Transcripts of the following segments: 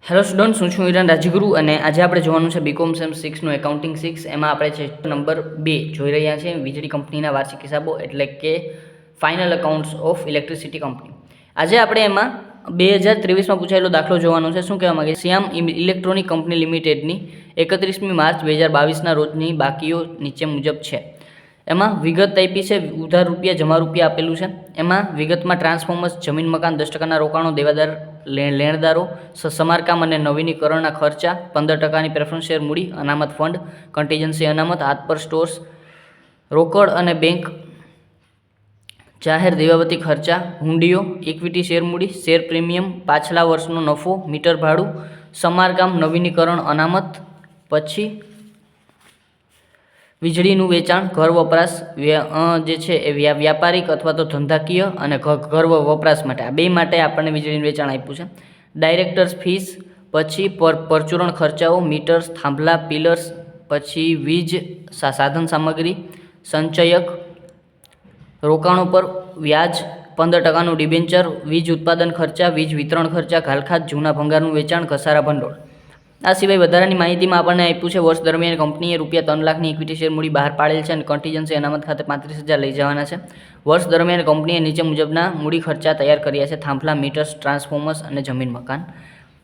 Hello student, હું છું હિરણ રાજગુરુ અને આજે આપણે જોવાનું છે બીકોમ સેમ 6નું એકાઉન્ટિંગ 6. એમાં આપણે છે નંબર 2 જોઈ રહ્યા છીએ, વીજળી કંપનીના વાર્ષિક હિસાબો એટલે કે final accounts of electricity company. આજે આપણે એમાં 2023માં પૂછાયેલો દાખલો જોવાનો છે. શું કહેવા માંગે? શ્યામ ઇલેક્ટ્રોનિક કંપની લિમિટેડની 31મી માર્ચ 2022ના રોજની બાકીઓ નીચે મુજબ છે. એમાં વિગત આપી છે, ઉધાર રૂપિયા, જમા રૂપિયા આપેલું છે. એમાં વિગતમાં ટ્રાન્સફોર્મર્સ, જમીન મકાન, 10%ના રોકાણો, દેવાદાર લેણદારો, સમારકામ અને નવીનીકરણના ખર્ચા, 15%ની પ્રેફરન્સ શેર મૂડી, અનામત ફંડ, કન્ટીજન્સી અનામત, હાથ પર સ્ટોર્સ, રોકડ અને બેંક જાહેર દેવાવતી ખર્ચા, હુંડીઓ, ઇક્વિટી શેર મૂડી, શેર પ્રીમિયમ, પાછલા વર્ષનો નફો, મીટર ભાડું, સમારકામ, નવીનીકરણ અનામત, પછી વીજળીનું વેચાણ, ઘર વપરાશ જે છે એ વ્યાપારિક અથવા તો ધંધાકીય અને ઘર વપરાશ માટે, આ બે માટે આપણને વીજળીનું વેચાણ આપ્યું છે. ડાયરેક્ટર્સ ફીસ, પછી પરચુરણ ખર્ચાઓ, મીટર્સ, થાંભલા, પિલર્સ, પછી વીજ સાધન સામગ્રી, સંચયક, રોકાણો પર વ્યાજ, 15%નું ડિબેન્ચર, વીજ ઉત્પાદન ખર્ચા, વીજ વિતરણ ખર્ચા, ઘાલખાત, જૂના ભંગારનું વેચાણ, ઘસારા ભંડોળ. આ સિવાય વધારાની માહિતીમાં આપણને આપ્યું છે વર્ષ દરમિયાન કંપનીએ ₹3 લાખની ઇક્વિટી શેર મૂડી બહાર પાડેલ છે અને કન્ટીજન્સી અનામત ખાતે 35,000 લઈ જવાના છે. વર્ષ દરમિયાન કંપનીએ નીચે મુજબના મૂડી ખર્ચા તૈયાર કર્યા છે: થાંભલા, મીટર્સ, ટ્રાન્સફોર્મર્સ અને જમીન મકાન.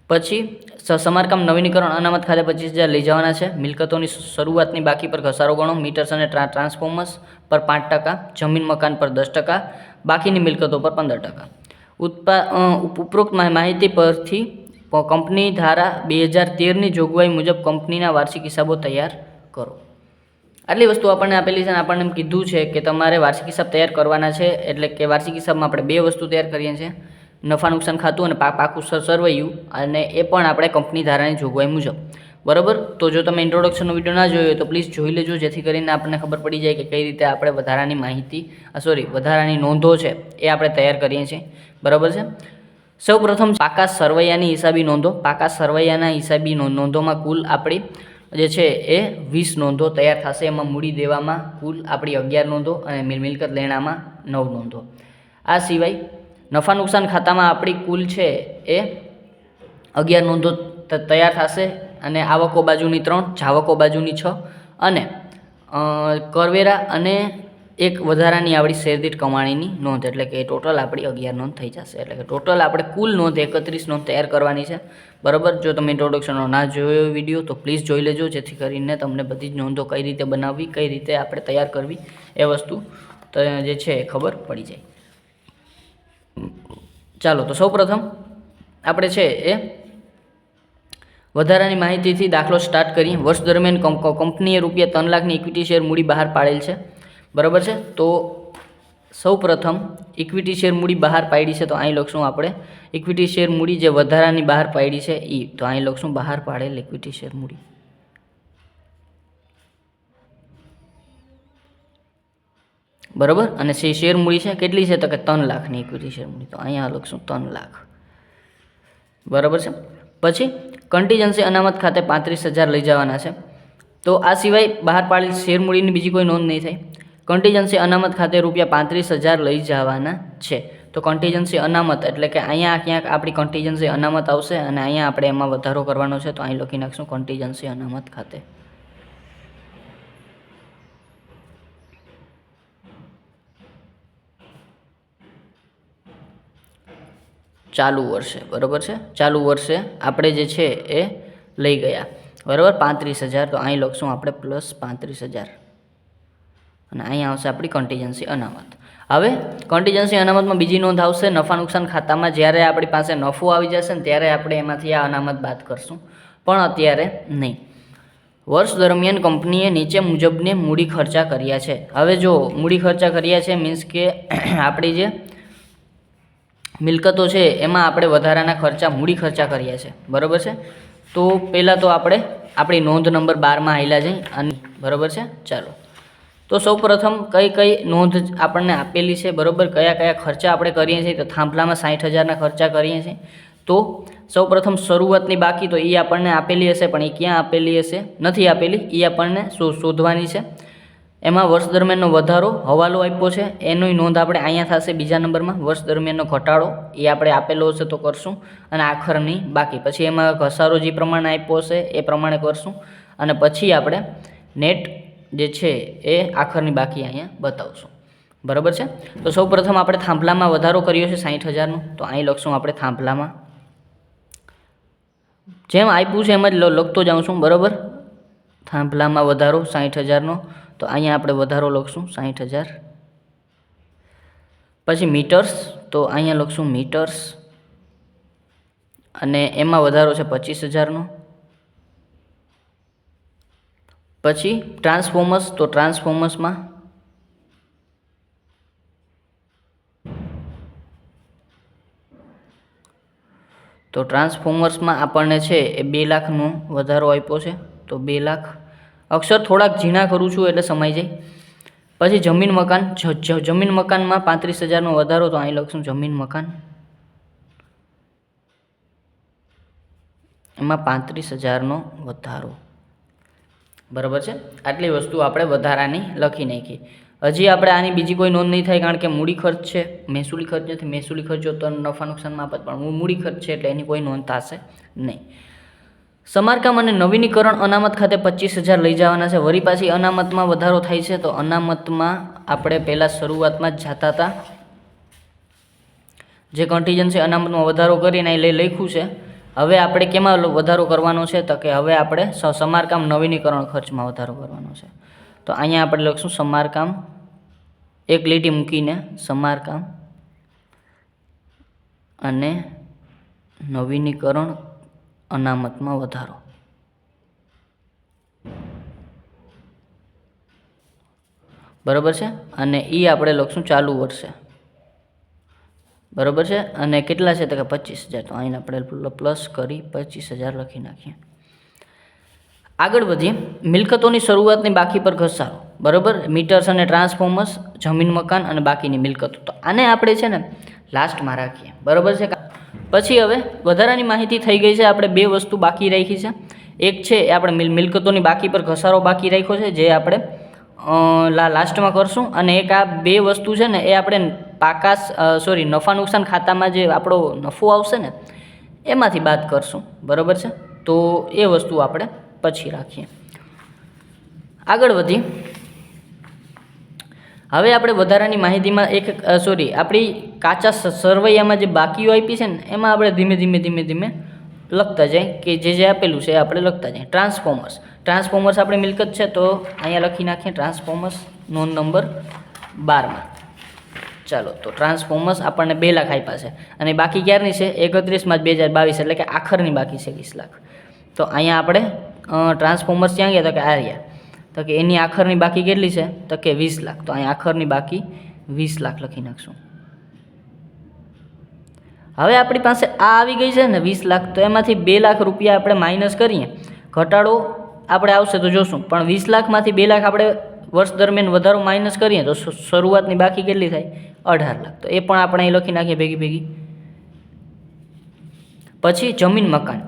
પછી સમારકામ, નવીનીકરણ અનામત ખાતે 25,000 લઈ જવાના છે. મિલકતોની શરૂઆતની બાકી પર ઘસારો ગણો: મીટર્સ અને ટ્રાન્સફોર્મર્સ પર 5%, જમીન મકાન પર 10%, બાકીની મિલકતો પર 15%. ઉપરોક્ત માહિતી પરથી કંપની ધારા 2013ની જોગવાઈ મુજબ કંપનીના વાર્ષિક હિસાબો તૈયાર કરો. આટલી વસ્તુ આપણને આપેલી છે અને આપણને એમ કીધું છે કે તમારે વાર્ષિક હિસાબ તૈયાર કરવાના છે. એટલે કે વાર્ષિક હિસાબમાં આપણે બે વસ્તુ તૈયાર કરીએ છીએ: નફા નુકસાન ખાતું અને પાકું સરવૈયું, અને એ પણ આપણે કંપની ધારાની જોગવાઈ મુજબ. બરાબર. તો જો તમે ઇન્ટ્રોડક્શનનો વિડીયો ના જોયો હોય તો પ્લીઝ જોઈ લેજો, જેથી કરીને આપણને ખબર પડી જાય કે કઈ રીતે આપણે વધારાની નોંધો છે એ આપણે તૈયાર કરીએ છીએ. બરાબર છે. સૌ પ્રથમ પાકા સરવૈયાની હિસાબી નોંધો. પાકા સરવૈયાના હિસાબી નોંધોમાં કુલ આપણી જે છે એ 20 નોંધો તૈયાર થશે. એમાં મૂડી દેવામાં કુલ આપણી 11 નોંધો અને મિલકત લેણામાં 9 નોંધો. આ સિવાય નફા નુકસાન ખાતામાં આપણી કુલ છે એ 11 નોંધો તૈયાર થશે અને આવકો બાજુની 3, જાવકો બાજુની 6 અને કરવેરા અને એક વધારાની આપણી શેરદીઠ કમાણીની નોંધ, એટલે કે ટોટલ આપણી 11 નોંધ થઈ જશે. એટલે કે ટોટલ આપણે કુલ નોંધ 31 નોંધ તૈયાર કરવાની છે. બરાબર. જો તમે ઇન્ટ્રોડક્શનનો ના જોયો વિડીયો તો પ્લીઝ જોઈ લેજો, જેથી કરીને તમને બધી જ નોંધો કઈ રીતે બનાવવી, કઈ રીતે આપણે તૈયાર કરવી એ વસ્તુ જે છે એ ખબર પડી જાય. ચાલો, તો સૌ પ્રથમ આપણે છે એ વધારાની માહિતીથી દાખલો સ્ટાર્ટ કરીએ. વર્ષ દરમિયાન કંપનીએ ₹3 લાખની ઇક્વિટી શેર મૂડી બહાર પાડેલ છે. બરાબર છે. તો સૌ પ્રથમ ઇક્વિટી શેર મૂડી બહાર પાડી છે, તો અહીં લખશું આપણે ઇક્વિટી શેર મૂડી જે વધારાની બહાર પાડી છે એ. તો અહીં લખશું બહાર પાડેલ ઇક્વિટી શેર મૂડી. બરાબર. અને શેર મૂડી છે કેટલી છે? તો કે 3 લાખની ઇક્વિટી શેર મૂડી. તો અહીંયા લખશું 3 લાખ. બરાબર છે. પછી કન્ટીજન્સી અનામત ખાતે 35,000 લઈ જવાના છે. તો આ સિવાય બહાર પાડેલ શેર મૂડીની બીજી કોઈ નોંધ નહીં થાય. કન્ટીજન્સી અનામત ખાતે ₹35,000 લઈ જવાના છે. તો કન્ટીજન્સી અનામત એટલે કે અહીંયા ક્યાંક આપણી કન્ટીજન્સી અનામત આવશે અને અહીંયા આપણે એમાં વધારો કરવાનો છે. તો અહીં લખી નાખશું કન્ટીજન્સી અનામત ખાતે. ચાલુ વર્ષે. બરાબર છે. ચાલુ વર્ષે આપણે જે છે એ લઈ ગયા. બરાબર. 35,000. તો અહીં લખશું આપણે +35,000 અને અહીંયા આવશે આપણી કન્ટીજન્સી અનામત. હવે કન્ટીજન્સી અનામતમાં બીજી નોંધ આવશે નફા નુકસાન ખાતામાં. જ્યારે આપણી પાસે નફો આવી જશે ને ત્યારે આપણે એમાંથી આ અનામત બાદ કરશું, પણ અત્યારે નહીં. વર્ષ દરમિયાન કંપનીએ નીચે મુજબને મૂડી ખર્ચા કર્યા છે. હવે જો મૂડી ખર્ચા કર્યા છે મીન્સ કે આપણી જે મિલકતો છે એમાં આપણે વધારાના ખર્ચા, મૂડી ખર્ચા કર્યા છે. બરાબર છે. તો પહેલાં તો આપણે આપણી નોંધ નંબર 12માં આવેલા છે અને બરાબર છે. ચાલો, તો સૌ પ્રથમ કઈ નોંધ આપણને આપેલી છે. બરાબર. કયા ખર્ચા આપણે કરીએ છીએ? તો થાંભલામાં 60,000ના ખર્ચા કરીએ છીએ. તો સૌ પ્રથમ શરૂઆતની બાકી તો એ આપણને આપેલી હશે, પણ એ ક્યાં આપેલી હશે? નથી આપેલી. એ આપણને શોધવાની છે. એમાં વર્ષ દરમિયાનનો વધારો હવાલો આપ્યો છે, એની નોંધ આપણે અહીંયા થશે બીજા નંબરમાં. વર્ષ દરમિયાનનો ઘટાડો એ આપણે આપેલો હશે તો કરશું, અને આખરની બાકી. પછી એમાં ઘસારો જે પ્રમાણે આપ્યો હશે એ પ્રમાણે કરશું, અને પછી આપણે નેટ જે છે એ આખરની બાકી અહીંયા બતાવશું. બરાબર છે. તો સૌ પ્રથમ આપણે થાંભલામાં વધારો કર્યો છે 60,000નો, તો અહીં લખશું આપણે થાંભલામાં. જેમ આપ્યું છે એમ જ લખતો જાઉં છું. બરાબર, થાંભલામાં વધારો 60,000નો, તો અહીંયા આપણે વધારો લખશું 60,000. પછી મીટર્સ, તો અહીંયા લખશું મીટર્સ, અને એમાં વધારો છે 25,000નો. પછી ટ્રાન્સફોર્મર્સ, તો ટ્રાન્સફોર્મર્સમાં આપણને છે એ 2 લાખનો વધારો આપ્યો છે, તો 2 લાખ. અક્ષર થોડાક ઝીણા કરું છું એટલે સમાઈ જાય. પછી જમીન મકાન, જમીન મકાનમાં 35,000નો વધારો, તો અહીં લખશું જમીન મકાન, એમાં 35,000નો વધારો. બરાબર છે. આટલી વસ્તુ આપણે વધારાની લખી નાખી. હજી આપણે આની બીજી કોઈ નોંધ નહીં થાય, કારણ કે મૂડી ખર્ચ છે, મહેસૂલી ખર્ચ નથી. મહેસૂલી ખર્ચો તો નફા નુકસાનમાં આપત, પણ મૂડી ખર્ચ છે એટલે એની કોઈ નોંધ થશે નહીં. સમારકામ અને નવીનીકરણ અનામત ખાતે 25,000 લઈ જવાના છે. વળી પાછી અનામતમાં વધારો થાય છે, તો અનામતમાં આપણે પહેલાં શરૂઆતમાં જ જતા હતા, જે કન્ટીજન્સી અનામતમાં વધારો કરીને અહીં લખ્યું છે. હવે આપણે કેમાં વધારો કરવાનો છે, તો કે હવે આપણે સમારકામ નવીનીકરણ ખર્ચમાં વધારો કરવાનો છે. તો અહીંયા આપણે લખશું સમારકામ, એક લીટી મૂકીને સમારકામ અને નવીનીકરણ અનામતમાં વધારો. બરાબર છે. અને એ આપણે લખશું ચાલુ વર્ષે. બરાબર છે. અને કેટલા છે, તો કે 25,000, તો અહીં આપણે પ્લસ કરી 25,000 લખી નાખીએ. આગળ વધીએ. મિલકતોની શરૂઆતની બાકી પર ઘસારો. બરાબર, મીટર્સ અને ટ્રાન્સફોર્મર્સ, જમીન મકાન અને બાકીની મિલકતો. તો આને આપણે છે ને લાસ્ટમાં રાખીએ. બરાબર છે. પછી હવે વધારાની માહિતી થઈ ગઈ છે. આપણે 2 વસ્તુ બાકી રાખી છે. એક છે એ આપણે મિલકતોની બાકી પર ઘસારો બાકી રાખ્યો છે, જે આપણે લાસ્ટમાં કરશું. અને એક આ 2 વસ્તુ છે ને એ આપણે નફા નુકસાન ખાતામાં જે આપણો નફો આવશે ને એમાંથી બાદ કરશું. બરાબર છે. તો એ વસ્તુ આપણે પછી રાખીએ. આગળ વધી. હવે આપણે વધારાની માહિતીમાં આપણી કાચા સરવૈયામાં જે બાકીઓ આપી છે ને એમાં આપણે ધીમે ધીમે લખતા જાય, કે જે આપેલું છે એ આપણે લખતા જાય. ટ્રાન્સફોર્મર્સ આપણી મિલકત છે, તો અહીંયા લખી નાખીએ ટ્રાન્સફોર્મર્સ, નોંધ નંબર 12માં. ચાલો, તો ટ્રાન્સફોર્મર્સ આપણને 2 લાખ આપ્યા છે, અને બાકી ક્યારની છે 31/2022, એટલે કે આખરની બાકી છે 20 લાખ. તો અહીંયા આપણે ટ્રાન્સફોર્મર્સ ક્યાં ગયા, તો કે આર્યા, તો કે એની આખરની બાકી કેટલી છે, તો કે 20 લાખ. તો અહીંયા આખરની બાકી 20 લાખ લખી નાખશું. હવે આપણી પાસે આ આવી ગઈ છે ને 20 લાખ, તો એમાંથી 2 લાખ રૂપિયા આપણે માઇનસ કરીએ, ઘટાડો આપણે આવશે તો જોશું. પણ 20 લાખમાંથી 2 લાખ આપણે વર્ષ દરમિયાન વધારો માઇનસ કરીએ તો શરૂઆતની બાકી કેટલી થાય, 18 લાખ. તો એ પણ આપણે અહીં લખી નાખીએ ભેગી. પછી જમીન મકાન.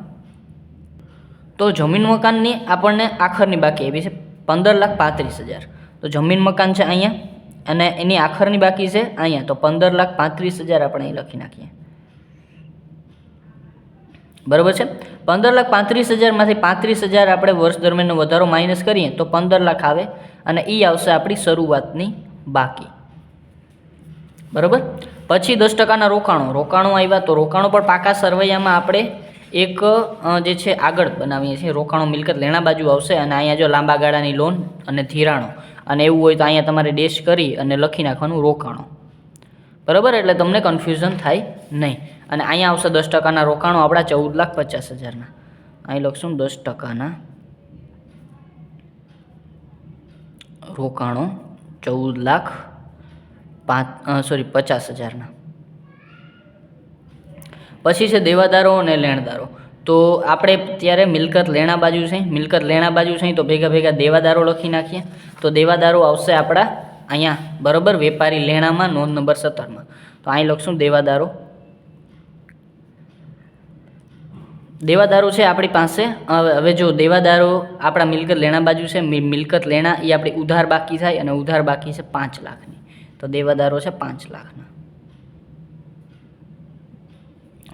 તો જમીન મકાનની આપણને આખરની બાકી આવી છે 15,35,000. તો જમીન મકાન છે અહીંયા, અને એની આખરની બાકી છે અહીંયા, તો 15,35,000 આપણે અહીં લખી નાખીએ. બરાબર છે. 15,35,000માંથી 35,000 આપણે વર્ષ દરમિયાનનો વધારો માઇનસ કરીએ તો 15 લાખ આવે, અને એ આવશે આપણી શરૂઆતની બાકી. બરાબર. પછી 10%ના રોકાણો આવ્યા. તો રોકાણો પણ પાકા સરવૈયામાં આપણે એક જે છે આગળ બનાવીએ છીએ. રોકાણો મિલકત લેણા બાજુ આવશે, અને અહીંયા જો લાંબા ગાળાની લોન અને ધિરાણો, અને એવું હોય તો અહીંયા તમારે ડેશ કરી અને લખી નાખવાનું રોકાણો. બરાબર, એટલે તમને કન્ફ્યુઝન થાય નહીં. અને અહીંયા આવશે 10%ના રોકાણો આપણા 14,50,000ના. અહીં લખશું 10%ના રોકાણો 14,50,000ના. પછી છે દેવાદારો અને લેણદારો. તો આપણે ત્યારે મિલકત લેણા બાજુ છે, તો ભેગા દેવાદારો લખી નાખીએ. તો દેવાદારો આવશે આપણા અહીંયા. બરાબર, વેપારી લેણામાં નોંધ નંબર 17માં. તો અહીં લખશું દેવાદારો. દેવાદારો છે આપણી પાસે. હવે જો દેવાદારો આપણા મિલકત લેણા બાજુ છે, મિલકત લેણા એ આપણી ઉધાર બાકી થાય અને ઉધાર બાકી છે 5 લાખની. તો દેવાદારો છે 5 લાખના,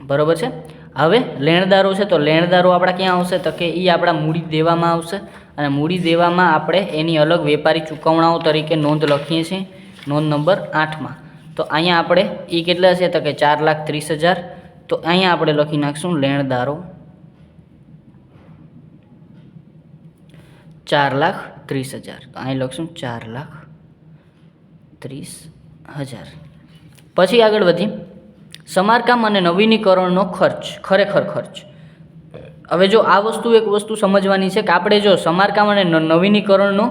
બરાબર છે. હવે લેણદારો છે, તો લેણદારો આપણા ક્યાં આવશે? તો કે એ આપણા મૂડી દેવામાં આવશે અને મૂડી દેવામાં આપણે એની અલગ વેપારી ચૂકવણાઓ તરીકે નોંધ લખીએ છીએ, નોંધ નંબર 8માં. તો અહીંયા આપણે એ કેટલા છે? તો કે 4,30,000. તો અહીંયા આપણે લખી નાખશું લેણદારો 4,30,000. તો અહીં લખશું 4,30,000. પછી આગળ વધી સમારકામ અને નવીનીકરણનો ખર્ચ, ખરેખર ખર્ચ. હવે જો આ એક વસ્તુ સમજવાની છે કે આપણે જો સમારકામ અને નવીનીકરણનો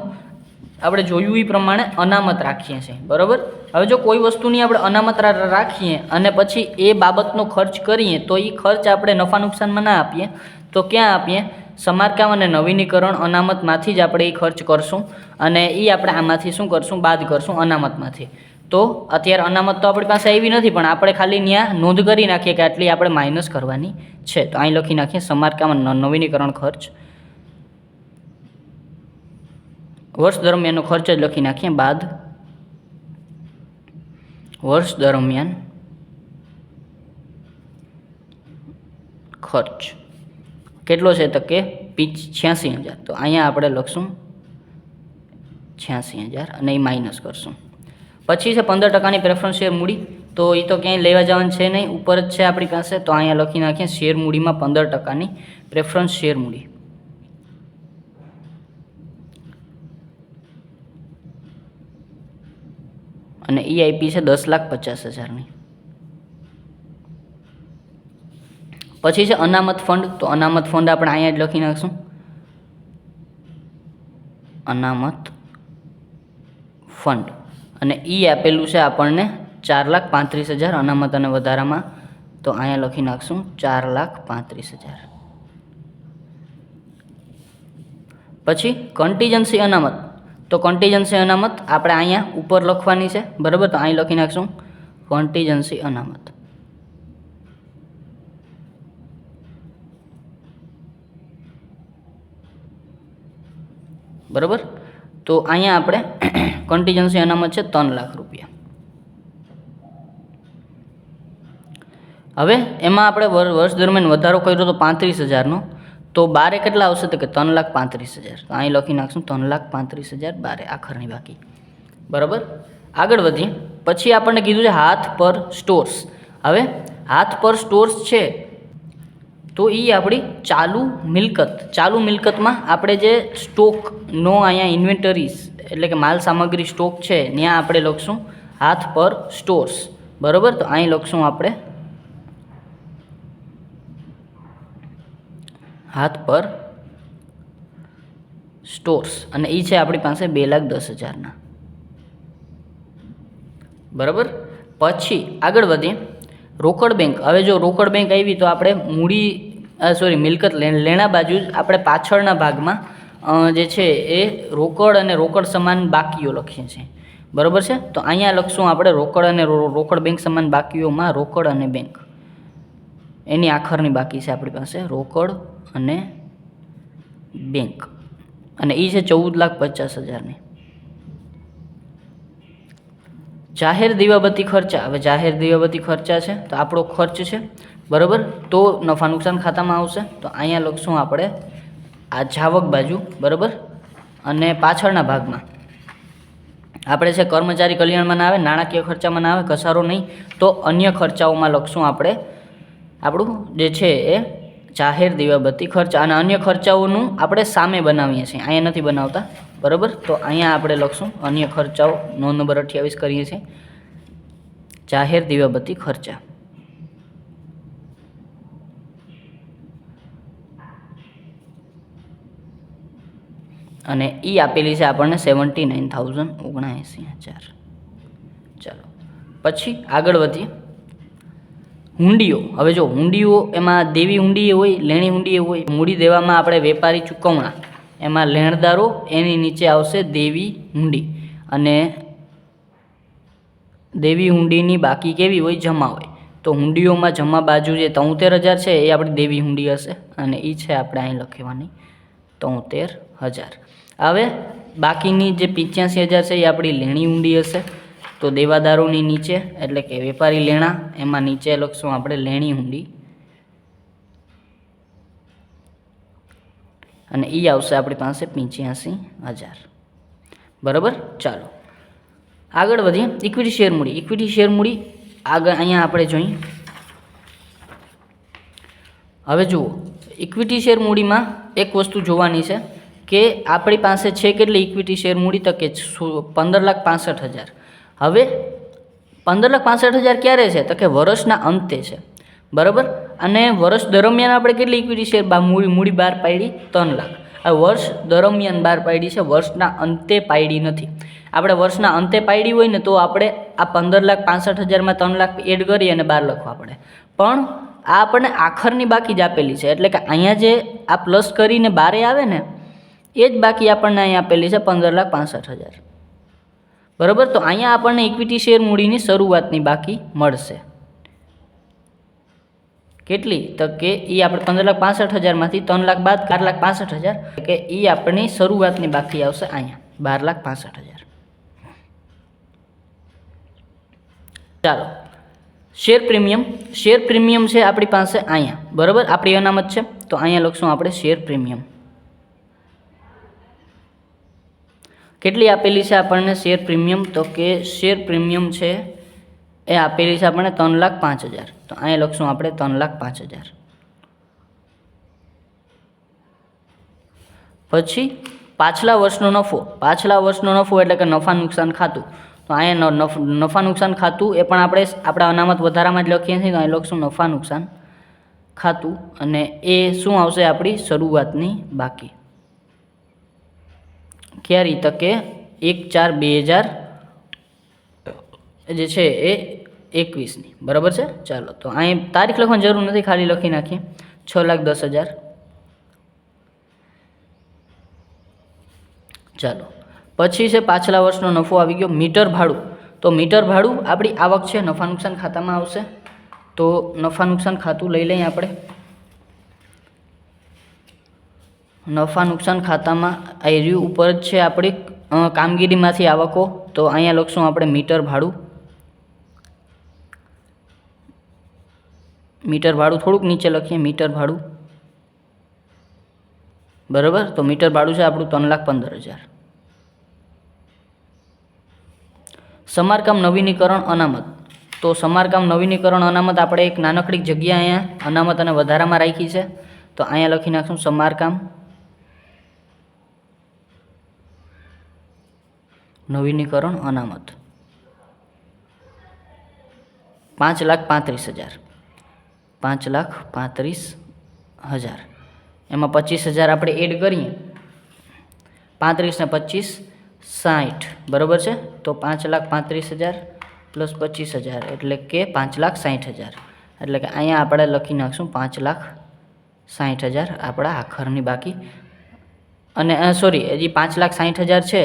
આપણે જોયું એ પ્રમાણે અનામત રાખીએ છીએ, બરાબર. હવે જો કોઈ વસ્તુની આપણે અનામત રાખીએ અને પછી એ બાબતનો ખર્ચ કરીએ તો એ ખર્ચ આપણે નફા નુકસાનમાં ના આપીએ, તો ક્યાં આપીએ? સમારકામ અને નવીનીકરણ અનામતમાંથી જ આપણે એ ખર્ચ કરશું અને એ આપણે આમાંથી શું કરશું? બાદ કરશું અનામતમાંથી. તો અત્યારે અનામત તો આપણી પાસે આવી નથી, પણ આપણે ખાલી ત્યાં નોંધ કરી નાખીએ કે આટલી આપણે માઇનસ કરવાની છે. તો અહીં લખી નાખીએ સમારકામ અને નવીનીકરણ ખર્ચ, વર્ષ દરમિયાનનો ખર્ચ જ લખી નાખીએ, બાદ વર્ષ દરમિયાન ખર્ચ કેટલો છે? તો કે 86,000. તો અહીંયા આપણે લખશું 86,000 અને એ માઇનસ કરશું. પછી છે 15% પ્રેફરન્સ શેર મૂડી. તો એ તો ક્યાંય લેવા જવાનું છે નહીં, ઉપર જ છે આપણી પાસે. તો અહીંયા લખી નાખીએ શેર મૂડીમાં 15% પ્રેફરન્સ શેર મૂડી. અને એ આપી છે 10,50,000ની. પછી છે અનામત ફંડ. તો અનામત ફંડ આપણે અહીંયા જ લખી નાખશું અનામત ફંડ. અને એ આપેલું છે આપણને 4,35,000 અનામત અને વધારામાં. તો અહીંયા લખી નાખશું 4,35,000. પછી કન્ટીજન્સી અનામત. તો કન્ટીજન્સી અનામત આપણે અહીંયા ઉપર લખવાની છે, બરાબર. તો અહીં લખી નાખશું કન્ટીજન્સી અનામત. બરાબર. તો અહીંયા આપણે કન્ટીજન્સી અનામત છે 3 લાખ રૂપિયા. હવે એમાં આપણે વર્ષ દરમિયાન વધારો કર્યો તો 35,000નો. તો બારે કેટલા આવશે? તો કે 3,35,000. તો અહીં લખી નાખશું 3,35,000 બારે આખરની બાકી, બરાબર. આગળ વધીએ. પછી આપણને કીધું છે હાથ પર સ્ટોર્સ. હવે હાથ પર સ્ટોર્સ છે તો એ આપણી ચાલુ મિલકતમાં આપણે જે સ્ટોકનો અહીંયા ઇન્વેન્ટરીઝ એટલે કે માલ સામગ્રી સ્ટોક છે ત્યાં આપણે લખશું હાથ પર સ્ટોર્સ, બરાબર. તો અહીં લખશું આપણે હાથ પર સ્ટોર્સ અને એ છે આપણી પાસે 2,10,000ના, બરાબર. પછી આગળ વધીએ રોકડ બેંક. હવે જો રોકડ બેંક આવી તો આપણે મિલકત લેણા બાજુ જ આપણે પાછળના ભાગમાં જે છે એ રોકડ અને રોકડ સમાન બાકીઓ લખીએ છીએ, બરાબર છે. તો અહીંયા લખશું આપણે રોકડ અને રોકડ બેંક સમાન બાકીઓમાં રોકડ અને બેંક એની આખરની બાકી છે આપણી પાસે રોકડ અને બેંક અને એ છે 14,50,000ની. જાહેર દીવાબત્તી ખર્ચા. હવે જાહેર દીવાબત્તી ખર્ચા છે તો આપણો ખર્ચ છે, બરાબર. તો નફા નુકસાન ખાતામાં આવશે. તો અહીંયા લખશું આપણે આ જાવક બાજુ, બરાબર. અને પાછળના ભાગમાં આપણે છે કર્મચારી કલ્યાણમાં ના આવે, નાણાકીય ખર્ચામાં ના આવે, ઘસારો નહીં. તો અન્ય ખર્ચાઓમાં લખશું આપણે આપણું જે છે એ જાહેર દીવાબત્તી ખર્ચા. અને અન્ય ખર્ચાઓનું આપણે સામે બનાવીએ છીએ, અહીંયા નથી બનાવતા, બરાબર. તો અહીંયા આપણે લખશું અન્ય ખર્ચાઓ, નોંધ નંબર 28 કરીએ છીએ જાહેર દીવાબત્તી ખર્ચા. અને એ આપેલી છે આપણને 79,79,000. ચાલો પછી આગળ વધીએ. હુંડીઓ. હવે જો હુંડીઓ એમાં દેવી હુંડી હોય, લેણી હુંડી હોય. મૂડી દેવામાં આપણે વેપારી ચૂકવણા એમાં લેણદારો, એની નીચે આવશે દેવી હુંડી. અને દેવી હુંડીની બાકી કેવી હોય? જમા હોય. તો હુંડીઓમાં જમા બાજુ જે 73,000 છે એ આપણી દેવી હુંડી હશે અને એ છે આપણે અહીં લખવાની 73,000. હવે બાકીની જે 85,000 છે એ આપણી લેણી હુંડી હશે. તો દેવાદારોની નીચે એટલે કે વેપારી લેણા એમાં નીચે લખશું આપણે લેણી હુંડી અને એ આવશે આપણી પાસે 85,000. બરાબર. ચાલો આગળ વધીએ. ઇક્વિટી શેર મૂડી. ઇક્વિટી શેર મૂડી આગળ અહીંયા આપણે જોઈએ. હવે જુઓ, ઇક્વિટી શેર મૂડીમાં એક વસ્તુ જોવાની છે કે આપણી પાસે છે કેટલી ઇક્વિટી શેર મૂડી, તો કે 15,65,000. હવે 15,65,000 ક્યારે છે, તો કે વર્ષના અંતે છે. બરાબર. અને વર્ષ દરમિયાન આપણે કેટલી ઇક્વિટી શેર મૂડી બહાર પાડી? 3 લાખ. આ વર્ષ દરમિયાન બહાર પાડી છે, વર્ષના અંતે પાડી નથી. આપણે વર્ષના અંતે પાડી હોય ને તો આપણે આ 15,65,000માં 3 લાખ એડ કરી અને બહાર લખવા પડે. પણ આ આપણને આખરની બાકી જ આપેલી છે, એટલે કે અહીંયા જે આ પ્લસ કરીને બારે આવે ને એ જ બાકી આપણને અહીંયા આપેલી છે 15,65,000. બરાબર. તો અહીંયા આપણને ઇક્વિટી શેર મૂડીની શરૂઆતની બાકી મળશે. કેટલી? તો કે એ આપણે 15,65,000માંથી 3 લાખ બાદ 4,65,000 કે એ આપણી શરૂઆતની બાકી આવશે અહીંયા 12,65,000. ચાલો, શેર પ્રીમિયમ. શેર પ્રીમિયમ છે આપણી પાસે અહીંયા. બરાબર. આપણી અનામત છે તો અહીંયા લખશું આપણે શેર પ્રીમિયમ. કેટલી આપેલી છે આપણને શેર પ્રીમિયમ? તો કે શેર પ્રીમિયમ છે એ આપેલી છે આપણને 3,05,000. તો અહીંયા લખશું આપણે 3,05,000. પછી પાછલા વર્ષનો નફો. પાછલા વર્ષનો નફો એટલે કે નફા નુકસાન ખાતું. તો અહીંયા નફા નુકસાન ખાતું એ પણ આપણે આપણા અનામત વધારામાં જ લખીએ છીએ. તો અહીં લખશું નફા નુકસાન ખાતું અને એ શું આવશે? આપણી શરૂઆતની બાકી. ક્યારે? તો કે 1/4/2000 જે છે એ 21ની. બરાબર છે. ચાલો, તો અહીં તારીખ લખવાની જરૂર નથી, ખાલી લખી નાખીએ 6,10,000. ચાલો, પછી છે પાછલા વર્ષનો નફો આવી ગયો. મીટર ભાડું. તો મીટર ભાડું આપણી આવક છે, નફા નુકસાન ખાતામાં આવશે. તો નફા નુકસાન ખાતું લઈ લઈએ આપણે. નફા નુકસાન ખાતામાં આ રહ્યું ઉપર જ છે આપણી કામગીરીમાંથી આવકો. તો અહીંયા લખશું આપણે મીટર ભાડું. મીટર ભાડું થોડુંક નીચે લખીએ, મીટર ભાડું. બરાબર. તો મીટર ભાડું છે આપણું 3,15,000. સમારકામ નવીનીકરણ અનામત. તો સમારકામ નવીનીકરણ અનામત આપણે એક નાનકડી જગ્યા અહીંયા અનામત અને વધારામાં રાખી છે. તો અહીંયા લખી નાખશું સમારકામ નવીનીકરણ અનામત 5,35,000. 5,35,000. એમાં 25,000 આપણે એડ કરીએ. 35 ને 25 60. બરાબર છે. તો 5,35,000 પ્લસ 25,000 એટલે કે 5,60,000. એટલે કે અહીંયા આપણે લખી નાખશું 5,60,000 આપણા આખરની બાકી. અને સોરી, હજી 5,60,000 છે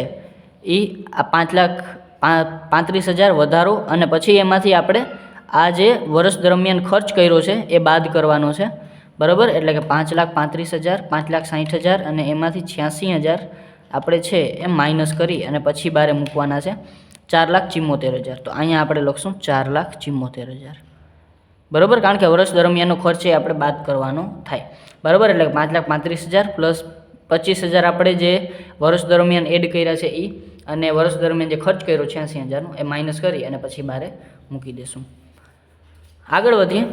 એ આ 5,35,000 વધારો અને પછી એમાંથી આપણે આ જે વર્ષ દરમિયાન ખર્ચ કર્યો છે એ બાદ કરવાનો છે. બરાબર. એટલે કે 5,35,000 5,60,000 અને એમાંથી 86,000 આપણે છે એ માઇનસ કરી અને પછી બારે મૂકવાના છે 4,74,000. તો અહીંયા આપણે લખશું 4,74,000. બરાબર. કારણ કે વર્ષ દરમિયાનનો ખર્ચ એ આપણે બાદ કરવાનો થાય. બરાબર. એટલે 5,35,000 પ્લસ 25,000 આપણે જે વર્ષ દરમિયાન એડ કર્યા છે એ અને વર્ષ દરમિયાન જે ખર્ચ કર્યો 86,000નો એ માઇનસ કરી અને પછી બારે મૂકી દઈશું. આગળ વધીએ.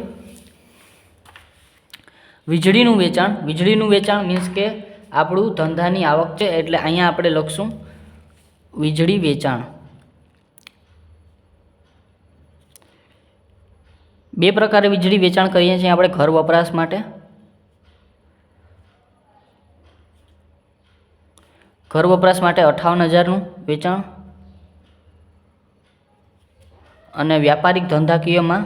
વીજળીનું વેચાણ. વીજળીનું વેચાણ મીન્સ કે આપણું ધંધાની આવક છે એટલે અહીંયા આપણે લખશું વીજળી વેચાણ. 2 પ્રકારે વીજળી વેચાણ કરીએ છીએ આપણે ઘર વપરાશ માટે. ઘર વપરાશ માટે 58,000નું વેચાણ અને વ્યાપારિક ધંધાકીયમાં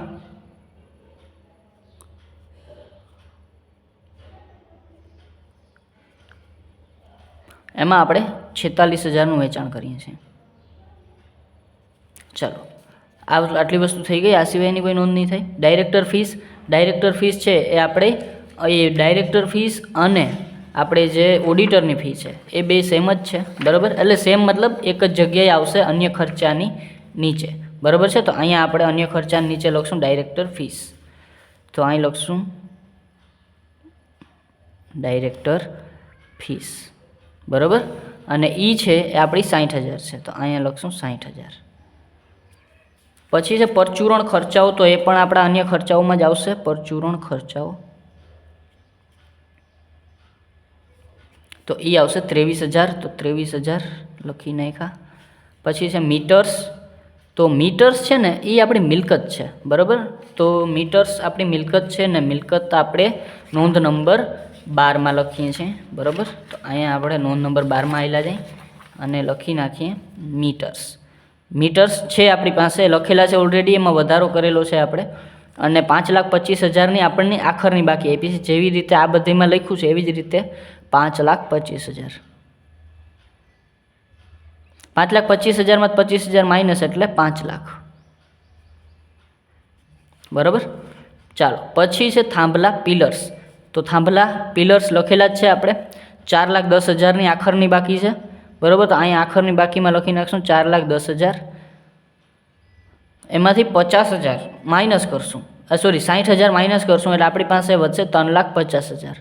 એમાં આપણે 46,000નું વેચાણ કરીએ છીએ. ચાલો, આટલી વસ્તુ થઈ ગઈ. આ સિવાયની કોઈ નોંધ નહીં થાય. ડાયરેક્ટર ફીસ છે એ આપણે ડાયરેક્ટર ફીસ અને આપણે જે ઓડિટરની ફી છે એ બે સેમ જ છે, બરાબર. એટલે સેમ મતલબ એક જ જગ્યાએ આવશે અન્ય ખર્ચાની નીચે, બરાબર છે. તો અહીંયા આપણે અન્ય ખર્ચાની નીચે લખશું ડાયરેક્ટર ફીસ. તો અહીં લખશું ડાયરેક્ટર ફીસ, બરાબર. અને એ છે એ આપણી 60,000 છે, તો અહીંયા લખશું 60,000. પછી છે પરચુરણ ખર્ચાઓ, તો એ પણ આપણા અન્ય ખર્ચાઓમાં જ આવશે. પરચુરણ ખર્ચાઓ તો એ આવશે 23,000, તો 23,000 લખી નાખ્યા. પછી છે મીટર્સ, તો મીટર્સ છે ને એ આપણી મિલકત છે, બરાબર. તો મીટર્સ આપણી મિલકત છે ને મિલકત આપણે નોંધ નંબર 12માં લખીએ છીએ, બરાબર. તો અહીંયા આપણે નોંધ નંબર 12માં આવેલા જાય અને લખી નાખીએ મીટર્સ છે આપણી પાસે લખેલા છે ઓલરેડી, એમાં વધારો કરેલો છે આપણે. અને 5,25,000ની આપણને આખરની બાકી આપી છે. જેવી રીતે આ બધીમાં લખ્યું છે એવી જ રીતે 5,25,000. 5,25,000માં 25,000 માઇનસ એટલે 5 લાખ, બરાબર. ચાલો પછી છે થાંભલા પિલર્સ, તો થાંભલા પિલર્સ લખેલા જ છે આપણે. 4,10,000ની આખરની બાકી છે, બરાબર. તો અહીંયા આખરની બાકીમાં લખી નાખશું 4,10,000. એમાંથી 50,000 માઇનસ કરશું, 60,000 માઇનસ કરશું એટલે આપણી પાસે વધશે 3,50,000.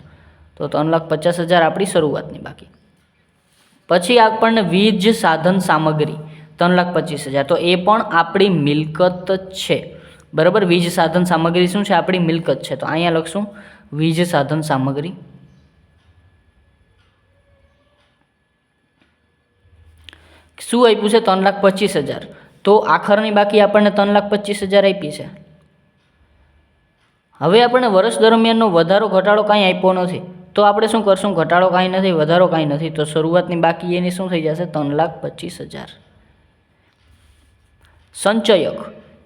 તો 3,50,000 આપણી શરૂઆતની બાકી. પછી આપણને વીજ સાધન સામગ્રી 3,25,000, તો એ પણ આપણી મિલકત છે, બરાબર. વીજ સાધન સામગ્રી શું છે? આપણી મિલકત છે. તો અહીંયા લખશું વીજ સાધન સામગ્રી. શું આપ્યું છે? 3,25,000. તો આખરની બાકી આપણને 3,25,000 આપી છે. હવે આપણને વર્ષ દરમિયાનનો વધારો ઘટાડો કાંઈ આપ્યો નથી, તો આપણે શું કરશું? ઘટાડો કાંઈ નથી, વધારો કાંઈ નથી, તો શરૂઆતની બાકી એની શું થઈ જશે? 3,25,000. સંચયક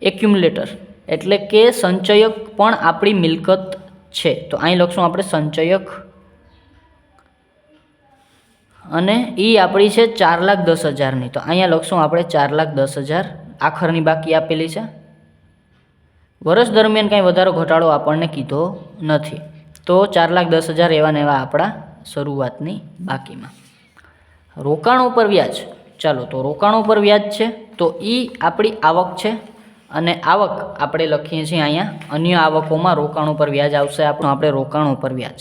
એક્યુમ્યુલેટર, એટલે કે સંચયક પણ આપણી મિલકત છે. તો અહીં લખશું આપણે સંચયક, અને એ આપણી છે 4,10,000ની. તો અહીંયા લખશું આપણે 4,10,000 આખરની બાકી આપેલી છે. વર્ષ દરમિયાન કાંઈ વધારો ઘટાડો આપણને કીધો નથી, તો 4,10,000 એવા ને એવા આપણા શરૂઆતની બાકીમાં. રોકાણો પર વ્યાજ, ચાલો તો રોકાણો પર વ્યાજ છે, તો એ આપણી આવક છે. અને આવક આપણે લખીએ છીએ અહીંયા અન્ય આવકોમાં રોકાણો પર વ્યાજ આવશે આપણું. આપણે રોકાણો પર વ્યાજ,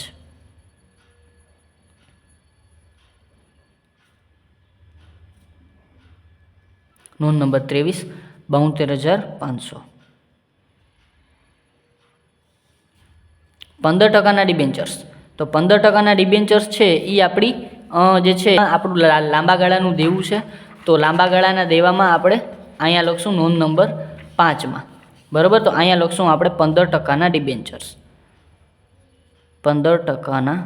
નોંધ નંબર 23, 72,500. 15% ડિબેન્ચર્સ, તો 15% ડિબેન્ચર્સ છે એ આપણી જે છે આપણું લાંબા ગાળાનું દેવું છે. તો લાંબા ગાળાના દેવામાં આપણે અહીંયા લખશું નોંધ નંબર 5માં, બરાબર. તો અહીંયા લખશું આપણે 15% ડિબેન્ચર્સ, 15%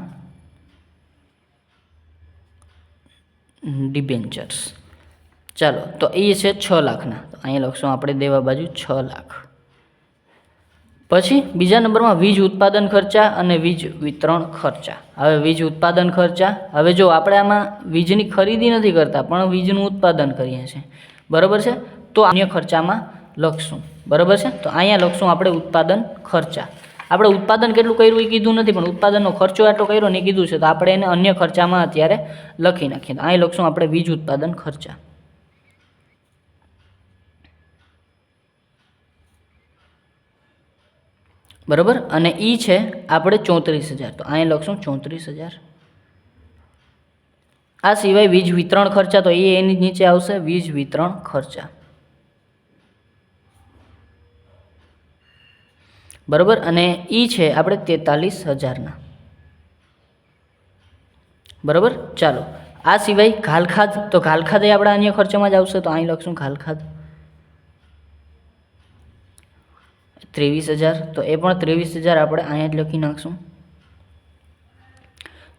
ડિબેન્ચર્સ. ચાલો તો એ છે 6 લાખના, તો અહીંયા લખશું આપણે દેવા બાજુ 6 લાખ. પછી બીજા નંબરમાં વીજ ઉત્પાદન ખર્ચા અને વીજ વિતરણ ખર્ચા. હવે વીજ ઉત્પાદન ખર્ચા, હવે જો આપણે આમાં વીજની ખરીદી નથી કરતા પણ વીજનું ઉત્પાદન કરીએ છીએ, બરાબર છે. તો અન્ય ખર્ચામાં લખશું, બરાબર છે. તો અહીંયા લખશું આપણે ઉત્પાદન ખર્ચા. આપણે ઉત્પાદન કેટલું કર્યું એ કીધું નથી, પણ ઉત્પાદનનો ખર્ચો આટલો કર્યો ને એ કીધું છે, તો આપણે એને અન્ય ખર્ચામાં અત્યારે લખી નાખીએ. તો અહીં લખશું આપણે વીજ ઉત્પાદન ખર્ચા, બરાબર. અને એ છે આપણે 34,000, તો અહીં લખશું 34,000. આ સિવાય વીજ વિતરણ ખર્ચા, તો એ એની નીચે આવશે વીજ વિતરણ ખર્ચા, બરાબર. અને એ છે આપણે 43,000ના, બરાબર. ચાલો આ સિવાય ઘાલખાદ, તો ઘાલખાદ એ આપણા અન્ય ખર્ચામાં જ આવશે. તો અહીં લખશું ઘાલખાદ 23,000, તો એ પણ 23,000 આપણે અહીંયા જ લખી નાખશું.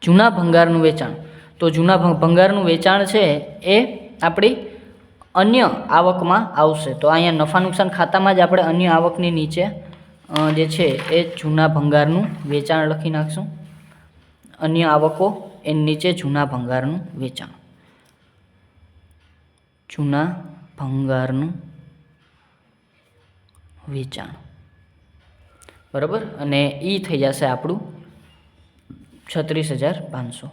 જૂના ભંગારનું વેચાણ, તો જૂના ભંગારનું વેચાણ છે એ આપણી અન્ય આવકમાં આવશે. તો અહીંયા નફા નુકસાન ખાતામાં જ આપણે અન્ય આવકની નીચે જે છે એ જૂના ભંગારનું વેચાણ લખી નાખશું. અન્ય આવકો એની નીચે જૂના ભંગારનું વેચાણ, જૂના ભંગારનું વેચાણ, બરાબર, અને એ થઈ જશે આપણું 36,500.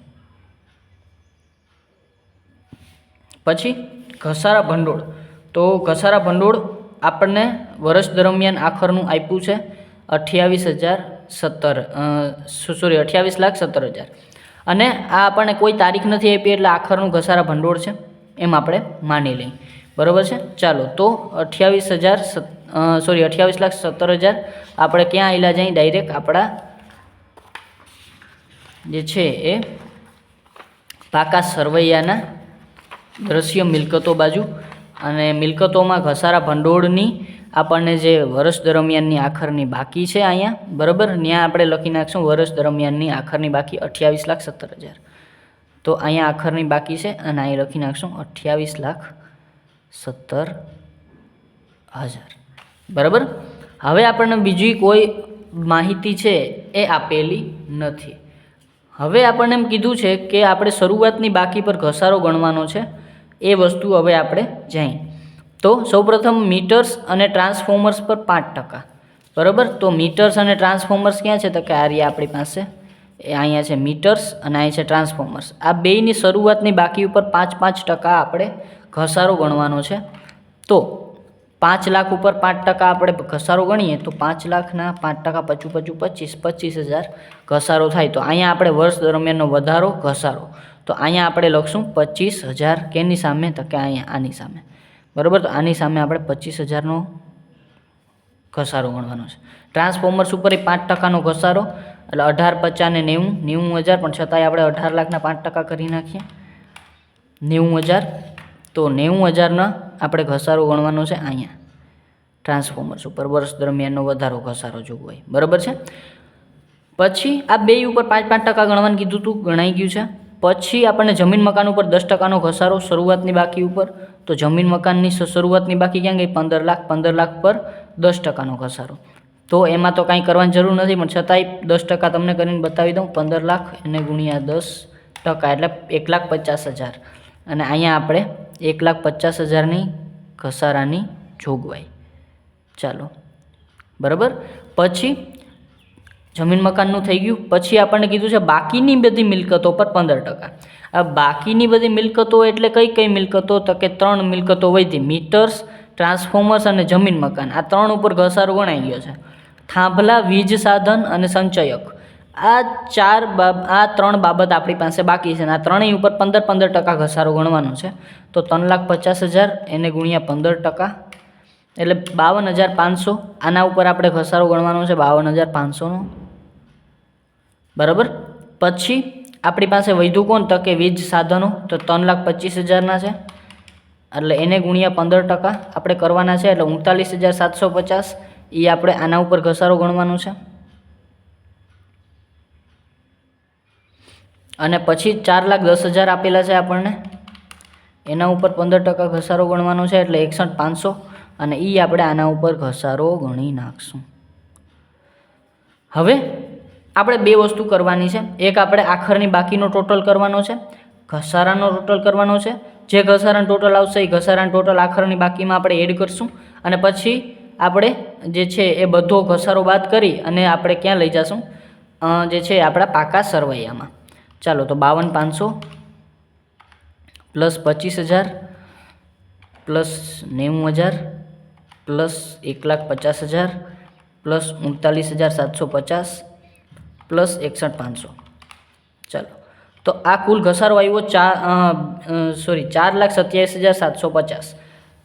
પછી ઘસારા ભંડોળ. તો ઘસારા ભંડોળ આપણને વર્ષ દરમિયાન આખરનું આપ્યું છે 28,17,000 અને આ આપણને કોઈ તારીખ નથી આપી એટલે આખરનું ઘસારા ભંડોળ છે એમ આપણે માની લઈએ, બરાબર છે. ચાલો, તો 28,17,000 આપણે ક્યાં આવેલા જાય? ડાયરેક્ટ આપણા જે છે એ પાકા સરવૈયાના દ્રશ્ય મિલકતો બાજુ, અને મિલકતોમાં ઘસારા ભંડોળની આપણને જે વર્ષ દરમિયાનની આખરની બાકી છે અહીંયા, બરાબર, ત્યાં આપણે લખી નાખશું વર્ષ દરમિયાનની આખરની બાકી 28,17,000. તો અહીંયા આખરની બાકી છે અને અહીં લખી નાખશું 28,17,000, બરાબર. હવે આપણને બીજી કોઈ માહિતી છે એ આપેલી નથી. હવે આપણને એમ કીધું છે કે આપણે શરૂઆતની બાકી પર ઘસારો ગણવાનો છે. એ વસ્તુ હવે આપણે જઈએ તો સૌપ્રથમ મીટર્સ અને ટ્રાન્સફોર્મર્સ પર 5%, બરાબર. તો મીટર્સ અને ટ્રાન્સફોર્મર્સ ક્યાં છે? તો કે આ રહ્યા આપણી પાસે, એ અહીંયા છે મીટર્સ અને અહીં છે ટ્રાન્સફોર્મર્સ. આ બેયની શરૂઆતની બાકી ઉપર 5% આપણે ઘસારો ગણવાનો છે. તો 5 લાખ ઉપર 5% આપણે ઘસારો ગણીએ તો 5 લાખના 5% 25,000 ઘસારો થાય. તો અહીંયા આપણે વર્ષ દરમિયાનનો વધારો ઘસારો, તો અહીંયા આપણે લખશું 25,000 કેની સામે? તો કે અહીંયા આની સામે, બરાબર. તો આની સામે આપણે 25,000નો ઘસારો ગણવાનો છે. ટ્રાન્સફોર્મર્સ ઉપર 5%નો ઘસારો એટલે 18,50 ને 90,000, પણ છતાંય આપણે 18 લાખના 5% કરી નાખીએ 90,000. તો 90,000ના આપણે ઘસારો ગણવાનો છે અહીંયા ટ્રાન્સફોર્મર્સ ઉપર વર્ષ દરમિયાનનો વધારો ઘસારો જોગવાઈ, બરાબર છે. પછી આ બે ઉપર 5% ગણવાનું કીધું હતું, ગણાઈ ગયું છે. પછી આપણને જમીન મકાન ઉપર 10%નો ઘસારો શરૂઆતની બાકી ઉપર. તો જમીન મકાનની શરૂઆતની બાકી ક્યાં ગઈ? 15 લાખ. 15 લાખ પર 10%નો ઘસારો. તો એમાં તો કાંઈ કરવાની જરૂર નથી, પણ છતાંય 10% તમને કરીને બતાવી દઉં. 15 લાખ એને ગુણ્યા 10% એટલે 1,50,000, અને અહીંયા આપણે 1,50,000ની ઘસારાની જોગવાઈ. ચાલો, બરાબર. પછી જમીન મકાનનું થઈ ગયું. પછી આપણને કીધું છે બાકીની બધી મિલકતો પર 15%. આ બાકીની બધી મિલકતો એટલે કઈ કઈ મિલકતો? તો કે 3 મિલકતો વધી, મીટર્સ, ટ્રાન્સફોર્મર્સ અને જમીન મકાન. આ 3 ઉપર ઘસારો ગણાઈ ગયો છે. થાંભલા, વીજ સાધન અને સંચયક, આ 3 બાબત આપણી પાસે બાકી છે, અને આ ત્રણેય ઉપર 15% ઘસારો ગણવાનો છે. તો 3,50,000 એને ગુણ્યા 15% એટલે 52,500. આના ઉપર આપણે ઘસારો ગણવાનો છે 52,500નો, બરાબર. પછી આપણી પાસે વધ્યું કોણ? તો કે વીજ સાધનો. તો 3,25,000ના છે એટલે એને ગુણ્યા 15% આપણે કરવાના છે, એટલે 39,750. એ આપણે આના ઉપર ઘસારો ગણવાનો છે. અને પછી 4,10,000 આપેલા છે આપણને, એના ઉપર 15% ઘસારો ગણવાનો છે એટલે 61,500, અને એ આપણે આના ઉપર ઘસારો ગણી નાખશું. હવે આપણે બે વસ્તુ કરવાની છે. એક આપણે આખરની બાકીનો ટોટલ કરવાનો છે, ઘસારાનો ટોટલ કરવાનો છે. જે ઘસારાનો ટોટલ આવશે એ ઘસારાનો ટોટલ આખરની બાકીમાં આપણે એડ કરશું, અને પછી આપણે જે છે એ બધો ઘસારો બાદ કરી અને આપણે ક્યાં લઈ જશું? જે છે આપણા પાકા સરવૈયામાં. ચાલો, તો 52,500 plus 25,000 plus 90,000 plus 1,50,000 plus 39,750 plus 61,500. ચાલો, તો આ કુલ ઘસારો આવ્યો 4,27,750.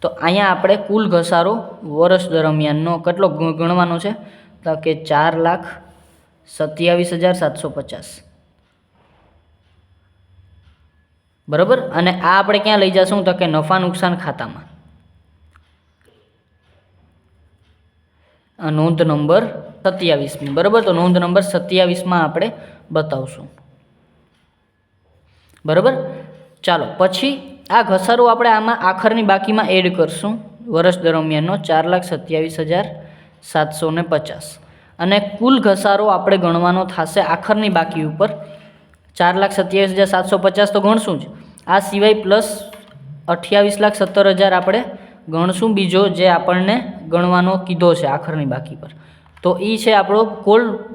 તો અહીંયા આપણે કુલ ઘસારો વર્ષ દરમિયાનનો કેટલો ગણવાનો છે? તો કે 4,27,750, બરાબર. અને આ આપણે ક્યાં લઈ જશું? તો કે નફા નુકસાન ખાતામાં, નોંધ નંબર 27, બરાબર. તો નોંધ નંબર 27માં આપણે બતાવશું, બરાબર. ચાલો, પછી આ ઘસારો આપણે આમાં આખરની બાકીમાં એડ કરશું વર્ષ દરમિયાનનો 4,27,750, અને કુલ ઘસારો આપણે ગણવાનો થશે આખરની બાકી ઉપર 4,27,750 તો ગણશું જ. આ સિવાય પ્લસ 28,17,000 આપણે ગણશું બીજો જે આપણને ગણવાનો કીધો છે આખરની બાકી પર, તો એ છે આપણો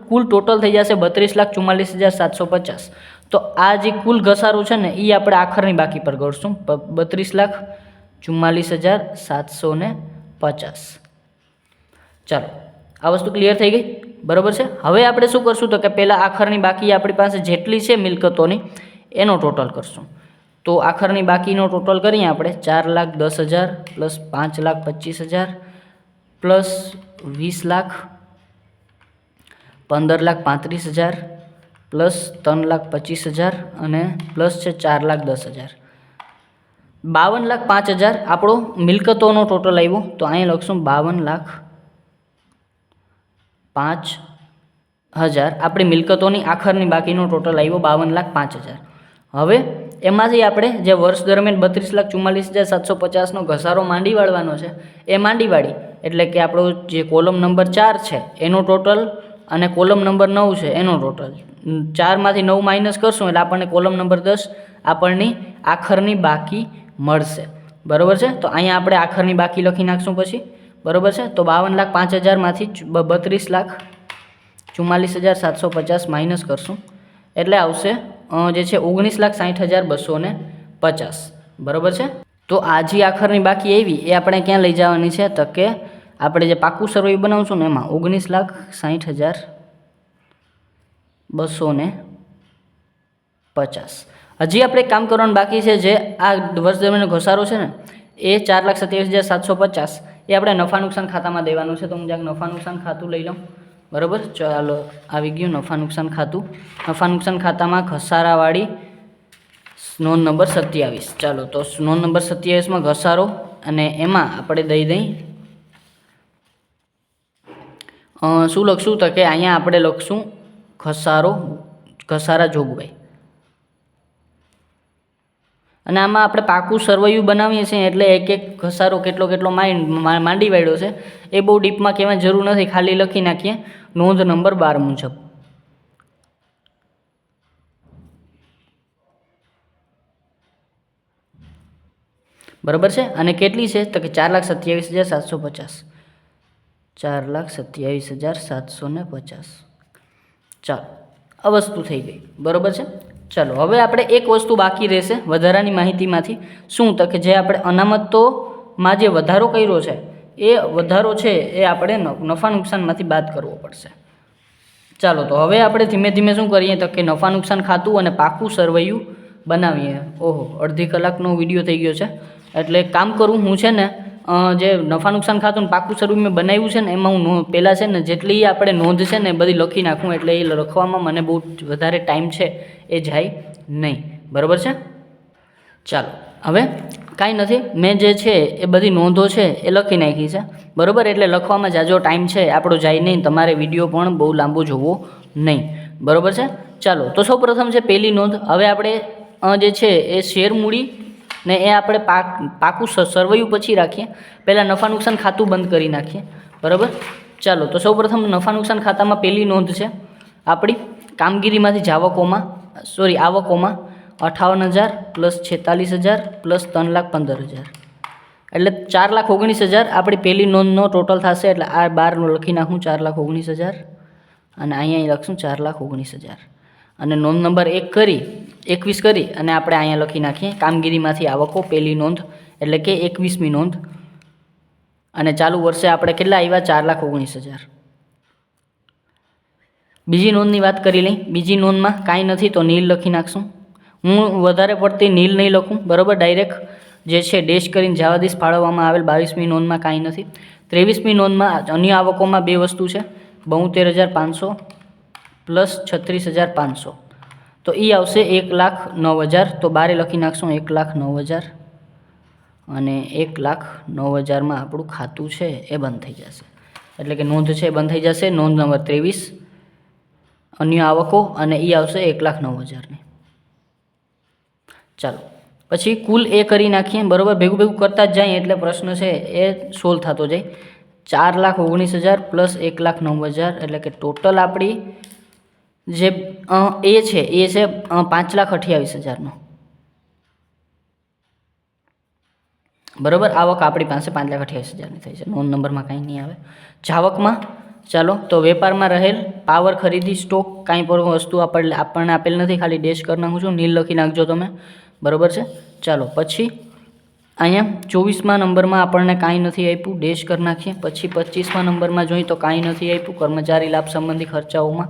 કુલ ટોટલ થઈ જશે 32,44,750. તો આ જે કુલ ઘસારો છે ને એ આપણે આખરની બાકી પર ગણશું 32,44,750. ચાલો, આ વસ્તુ ક્લિયર થઈ ગઈ, બરાબર છે. હવે આપણે શું કરશું તો કે પહેલાં આખરની બાકી આપણી પાસે જેટલી છે મિલકતોની એનો ટોટલ કરશું. તો આખરની બાકીનો ટોટલ કરીએ આપણે 4,10,000 પ્લસ 5,25,000 પ્લસ 20,00,000 15,35,000 પ્લસ 3,25,000 અને પ્લસ છે 4,10,000. 52,05,000 આપણો મિલકતોનો ટોટલ આવ્યો. તો અહીંયા લખશું 52,05,000 આપણી મિલકતોની આખરની બાકીનો ટોટલ આવ્યો 52,05,000. હવે એમાંથી આપણે જે વર્ષ દરમિયાન 32,44,750નો ઘસારો માંડી વાળવાનો છે એ માંડી વાળી, એટલે કે આપણો જે કોલમ નંબર 4 છે એનો ટોટલ અને કોલમ નંબર 9 છે એનો ટોટલ. 4માંથી 9 માઇનસ કરશું એટલે આપણને કોલમ નંબર 10 આપણની આખરની બાકી મળશે, બરાબર છે. તો અહીંયા આપણે આખરની બાકી લખી નાખશું પછી, બરાબર છે. તો 52,05,000માંથી 32,44,750 માઇનસ કરશું એટલે આવશે જે છે 19,60,250, બરાબર છે. તો આ જે આખરની બાકી આવી એ આપણે ક્યાં લઈ જવાની છે તો કે આપણે જે પાકું સર્વે બનાવશું ને એમાં 19,60,250. હજી આપણે કામ કરવાનું બાકી છે. જે આ વર્ષ દરમિયાન ઘસારો છે ને એ 4,27,750 એ આપણે નફા નુકસાન ખાતામાં દેવાનું છે. તો હું જ્યાં નફા નુકસાન ખાતું લઈ લઉં, બરાબર. ચાલો, આવી ગયું નફા નુકસાન ખાતું. નફા નુકસાન ખાતામાં ઘસારાવાળી નોંધ નંબર 27. ચાલો, તો નોંધ નંબર 27માં ઘસારો અને એમાં આપણે દઈ શું લખશું તો કે અહીંયા આપણે લખશું ઘસારા જોગવાઈ. અને આમાં આપણે પાકું સરવૈયું બનાવીએ છીએ એટલે એક એક ઘસારો કેટલો માંડી વાળ્યો છે એ બહુ ડીપમાં કહેવાની જરૂર નથી, ખાલી લખી નાખીએ નોંધ નંબર 12 મુજબ. બરાબર છે. અને કેટલી છે તો કે 4,27,750. 4,27,750. ચાલો, આ વસ્તુ થઈ ગઈ, બરાબર છે. ચાલો, હવે આપણે એક વસ્તુ બાકી રહેશે વધારાની માહિતીમાંથી. શું તો કે જે આપણે અનામતોમાં જે વધારો કર્યો છે એ વધારો છે એ આપણે નફા નુકસાનમાંથી બાદ કરવો પડશે. ચાલો, તો હવે આપણે ધીમે ધીમે શું કરીએ તો કે નફા નુકસાન ખાતું અને પાકું સરવૈયું બનાવીએ. ઓહો, અડધી કલાકનો વિડીયો થઈ ગયો છે. એટલે કામ કરું હું છે ને જે નફા નુકસાન ખાતું ને પાકું સરવૈયું મેં બનાવ્યું છે ને એમાં હું પહેલાં છે ને જેટલી આપણે નોંધ છે ને બધી લખી નાખું, એટલે એ લખવામાં મને બહુ વધારે ટાઈમ છે એ જાય નહીં, બરાબર છે. ચાલો, હવે કાંઈ નથી, મેં જે છે એ બધી નોંધો છે એ લખી નાખી છે, બરાબર. એટલે લખવામાં જાજો ટાઈમ છે આપણો જાય નહીં, તમારે વિડીયો પણ બહુ લાંબો જોવો નહીં, બરાબર છે. ચાલો, તો સૌપ્રથમ છે પહેલી નોંધ. હવે આપણે જે છે એ શેર મૂડી ને એ આપણે પાકું સરવૈયું પછી રાખીએ. પહેલાં નફા નુકસાન ખાતું બંધ કરી નાખીએ, બરાબર. ચાલો, તો સૌપ્રથમ નફા નુકસાન ખાતામાં પહેલી નોંધ છે આપણી કામગીરીમાંથી આવકોમાં 58,000 પ્લસ 46,000 પ્લસ 3,15,000 એટલે 4,19,000 આપણી પહેલી નોંધનો ટોટલ થશે. એટલે આ 12 લખી નાખું 4,19,000 અને અહીંયા લખશું 4,19,000 અને નોંધ નંબર 21 કરી અને આપણે અહીંયા લખી નાખીએ કામગીરીમાંથી આવકો પહેલી નોંધ એટલે કે 21મી નોંધ. અને ચાલુ વર્ષે આપણે કેટલા આવ્યા 4,19,000. બીજી નોંધની વાત કરી લઈ. બીજી નોંધમાં કાંઈ નથી તો નીલ લખી નાખશું. હું વધારે પડતી નીલ નહીં લખું, બરાબર. ડાયરેક્ટ જે છે ડેશ કરીને જવા દઈશ. ફાળવવામાં આવેલ 22મી નોંધમાં કાંઈ નથી. 23મી નોંધમાં અન્ય આવકોમાં બે વસ્તુ છે 72,500 પ્લસ 36,500 તો એ આવશે 1,09,000. તો બારે લખી નાખશું 1,09,000 અને 1,09,000માં આપણું ખાતું છે એ બંધ થઈ જશે. એટલે કે નોંધ છે એ બંધ થઈ જશે. નોંધ નંબર 23 અન્ય આવકો અને એ આવશે 1,09,000ની. ચાલો, પછી કુલ એ કરી નાખીએ, બરાબર. ભેગું કરતા જ જાય એટલે પ્રશ્ન છે એ સોલ્વ થતો જાય. 4,19,000 પ્લસ 1,09,000 એટલે કે ટોટલ આપણી જે એ છે 5,28,000નો. બરાબર. આવક આપણી પાસે 5,28,000ની થઈ છે. નોંધ નંબરમાં કાંઈ નહીં આવે. જાવકમાં ચાલો તો વેપારમાં રહેલ પાવર ખરીદી સ્ટોક કાંઈ પણ વસ્તુ આપણને આપેલ નથી, ખાલી ડેશ કરી નાખું છું, નીલ લખી નાખજો તમે. બરાબર છે. ચાલો પછી અહીંયા 24મા નંબરમાં આપણને કાંઈ નથી આપ્યું, ડેશ કરી નાખીએ. પછી 25મા નંબરમાં જોઈએ તો કાંઈ નથી આપ્યું કર્મચારી લાભ સંબંધી ખર્ચાઓમાં,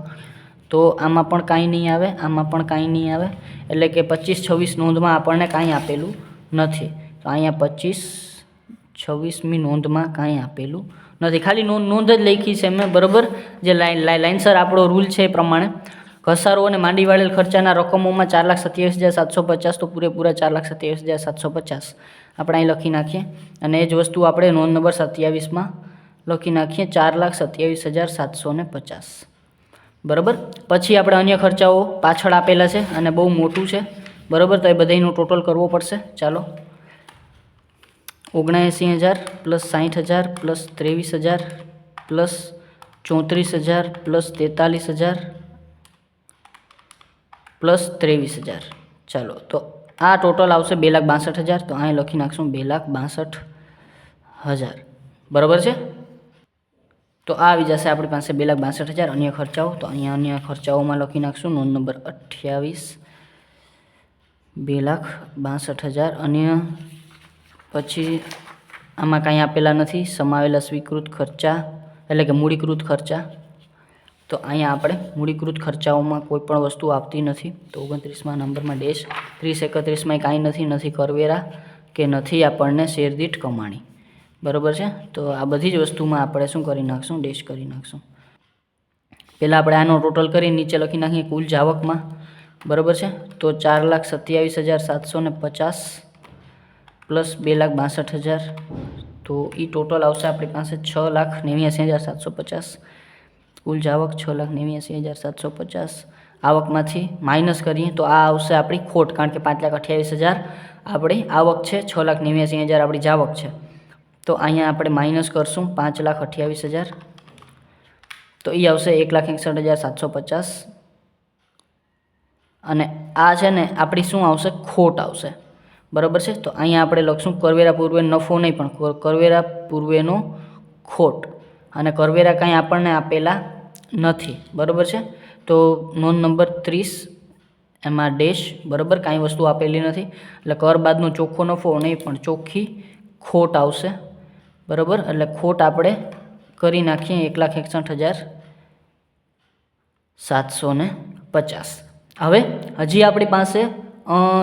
તો આમાં પણ કાંઈ નહીં આવે, આમાં પણ કાંઈ નહીં આવે. એટલે કે 25-26 નોંધમાં આપણને કાંઈ આપેલું નથી. તો અહીંયા 25-26મી નોંધમાં કાંઈ આપેલું નથી, ખાલી નોંધ જ લખી છે મેં. બરાબર. જે લાઇનસર આપણો રૂલ છે એ પ્રમાણે ઘસારો અને માંડી વાળેલ ખર્ચાના રકમોમાં 4,27,750 તો પૂરેપૂરા 4,27,750 આપણે અહીં લખી નાખીએ. અને એ જ વસ્તુ આપણે નોંધ નંબર 27માં લખી નાખીએ 4,27,750. બરાબર. પછી આપણે અન્ય ખર્ચાઓ પાછળ આપેલા છે અને બહુ મોટું છે. બરાબર. તો એ બધાનું ટોટલ કરવો પડશે. ચાલો 79,000 plus 60,000 plus 23,000 plus 34,000 plus 43,000 plus 23,000. ચાલો તો આ ટોટલ આવશે 2,62,000. તો અહીં લખી નાખશું 2,62,000. બરાબર છે. તો આ આવી જશે આપણી પાસે 2,62,000 અન્ય ખર્ચાઓ. તો અહીંયા અન્ય ખર્ચાઓમાં લખી નાખશું નોંધ નંબર 28 2,62,000 અન્ય. પછી આમાં કાંઈ આપેલા નથી સમાવેલા સ્વીકૃત ખર્ચા એટલે કે મૂડીકૃત ખર્ચા. તો અહીંયા આપણે મૂડીકૃત ખર્ચાઓમાં કોઈ પણ વસ્તુ આપતી નથી. તો 29મા નંબરમાં ડેશ. 30-31માં કાંઈ નથી કરવેરા કે નથી આપણને શેરદીઠ કમાણી. બરાબર છે. તો આ બધી જ વસ્તુમાં આપણે શું કરી નાખશું, ડેશ કરી નાખશું. પહેલાં આપણે આનો ટોટલ કરી નીચે લખી નાખીએ કુલ જાવકમાં. બરાબર છે. તો 4,27,750 પ્લસ 2,62,000. તો એ ટોટલ આવશે આપણી પાસે 6,89,750. કુલ જાવક 6,89,750. આવકમાંથી માઇનસ કરીએ તો આ આવશે આપણી ખોટ, કારણ કે 5,28,000 આપણી આવક છે, 6,89,000 આપણી જાવક છે. તો અહીંયા આપણે માઇનસ કરશું 5,28,000. તો એ આવશે 1,61,750. અને આ છે ને આપણી શું આવશે, ખોટ આવશે. બરાબર છે. તો અહીંયા આપણે લખશું કરવેરા પૂર્વે નફો નહીં પણ કરવેરા પૂર્વેનો ખોટ. અને કરવેરા કાંઈ આપણને આપેલા નથી. બરાબર છે. તો નોંધ નંબર 30 એમાં ડેશ. બરાબર. કાંઈ વસ્તુ આપેલી નથી એટલે કર બાદનો ચોખ્ખો નફો નહીં પણ ચોખ્ખી ખોટ આવશે. બરાબર. એટલે ખોટ આપણે કરી નાખીએ 1,61,750. હવે હજી આપણી પાસે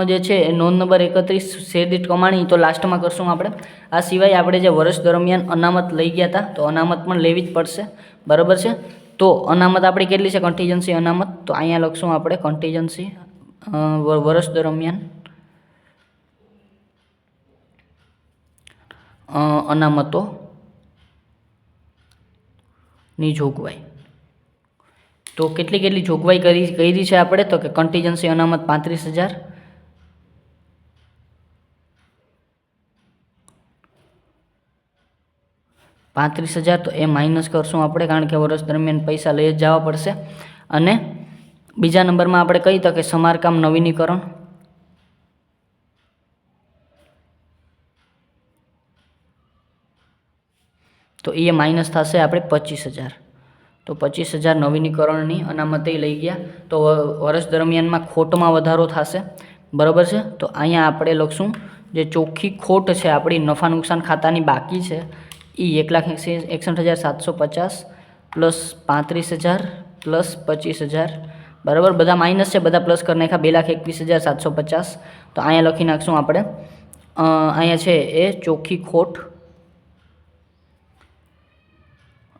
જે છે નોંધ નંબર 31 શેરદીઠ કમાણી તો લાસ્ટમાં કરશું આપણે. આ સિવાય આપણે જે વર્ષ દરમિયાન અનામત લઈ ગયા હતા તો અનામત પણ લેવી જ પડશે. બરાબર છે. તો અનામત આપણી કેટલી છે, કન્ટીજન્સી અનામત. તો અહીંયા લખશું આપણે કન્ટીજન્સી વર્ષ દરમિયાન અનામતોની જોગવાઈ. તો કેટલી જોગવાઈ કરી છે આપણે, તો કે કન્ટીજન્સી અનામત 35,000. તો એ માઇનસ કરશું આપણે, કારણ કે વર્ષ દરમિયાન પૈસા લઈ જ જવા પડશે. અને બીજા નંબરમાં આપણે કહી તો કે સમારકામ નવીનીકરણ. તો એ માઇનસ થશે આપણે 25,000. તો 25,000 નવીનીકરણની અનામતે લઈ ગયા. તો વર્ષ દરમિયાનમાં ખોટમાં વધારો થશે. બરાબર છે. તો અહીંયા આપણે લખશું જે ચોખ્ખી ખોટ છે આપણી નફા નુકસાન ખાતાની બાકી છે એ 1,61,750 પ્લસ 35,000 પ્લસ 25,000. બરાબર. બધા માઇનસ છે, બધા પ્લસ કરી નાખ્યા 2,21,750. તો અહીંયા લખી નાખશું આપણે અહીંયા છે એ ચોખ્ખી ખોટ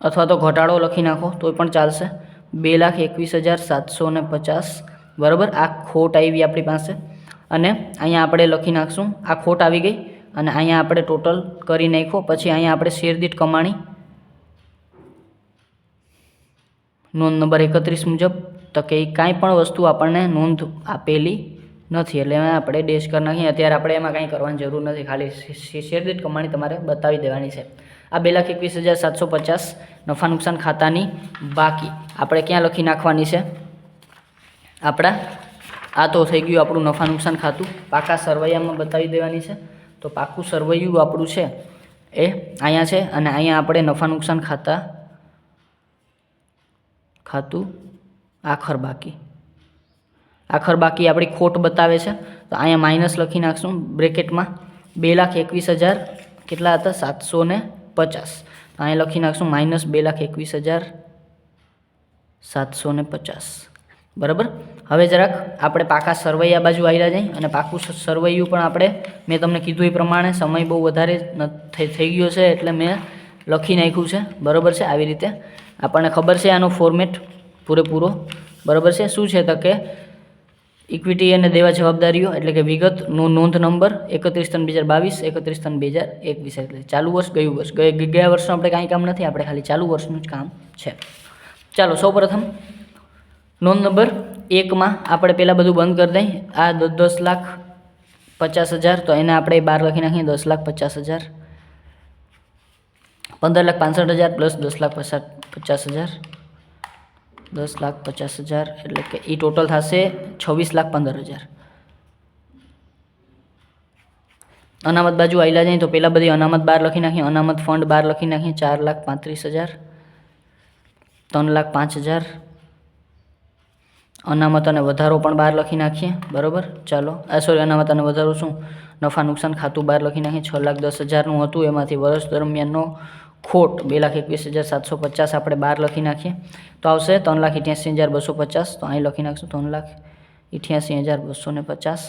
અથવા તો ઘટાડો લખી નાખો તોય પણ ચાલશે. 2,21,750. બરાબર. આ ખોટ આવી આપણી પાસે. અને અહીંયા આપણે લખી નાખશું આ ખોટ આવી ગઈ. અને અહીંયા આપણે ટોટલ કરી નાખો. પછી અહીંયા આપણે શેરદીઠ કમાણી નોંધ નંબર 31 મુજબ તો કે કાંઈ પણ વસ્તુ આપણને નોંધ આપેલી નથી એટલે આપણે ડેશ કરી નાખીએ. અત્યારે આપણે એમાં કાંઈ કરવાની જરૂર નથી, ખાલી શેરદીઠ કમાણી તમારે બતાવી દેવાની છે. આ 2,21,750 નફા નુકસાન ખાતાની બાકી આપણે ક્યાં લખી નાખવાની છે આપણા. આ તો થઈ ગયું આપણું નફા નુકસાન ખાતું, પાકા સરવૈયામાં બતાવી દેવાની છે. તો પાકું સરવૈયું આપણું છે એ અહીંયા છે અને અહીંયા આપણે નફા નુકસાન ખાતું આખર બાકી આપણી ખોટ બતાવે છે તો અહીંયા માઇનસ લખી નાખશું બ્રેકેટમાં 2,21,000 કેટલા હતા 750 અહીંયા લખી નાખશું માઇનસ 2,21,750 બરાબર। હવે જરાક આપણે પાકા સરવૈયા બાજુ આવ્યા જઈએ અને પાકું સરવૈયું પણ આપણે મેં તમને કીધું એ પ્રમાણે સમય બહુ વધારે થઈ ગયો છે એટલે મેં લખી નાખ્યું છે બરાબર છે। આવી રીતે આપણને ખબર છે આનો ફોર્મેટ પૂરેપૂરો બરાબર છે। શું છે તો કે ઇક્વિટી અને દેવા જવાબદારીઓ એટલે કે વિગત નોંધ નંબર 31/3/2022 31/3/2021 એટલે ચાલુ વર્ષ ગયું વર્ષ ગયા વર્ષનું આપણે કાંઈ કામ નથી, આપણે ખાલી ચાલુ વર્ષનું જ કામ છે। ચાલો સૌપ્રથમ નોંધ નંબર 1માં આપણે પહેલાં બધું બંધ કરી દઈએ। આ 10,50,000 તો એને આપણે 12 લખી નાખીએ 10,50,000 15,65,000 પ્લસ 10,50,000 10,50,000 એટલે કે એ ટોટલ થશે 26,15,000। અનામત બાજુ આવેલા જાય તો પહેલાં બધી અનામત 12 લખી નાખીએ, અનામત ફંડ 12 લખી નાખીએ 4,35,000 3,05,000 અનામત અને વધારો પણ 12 લખી નાખીએ બરાબર। ચાલો અનામત અને વધારો શું નફા નુકસાન ખાતું 12 લખી નાખીએ 6,10,000નું હતું એમાંથી વર્ષ દરમિયાનનો ખોટ 2,21,750 આપણે 12 લખી નાખીએ તો આવશે 3,88,250 તો અહીં લખી નાખશું 3,88,250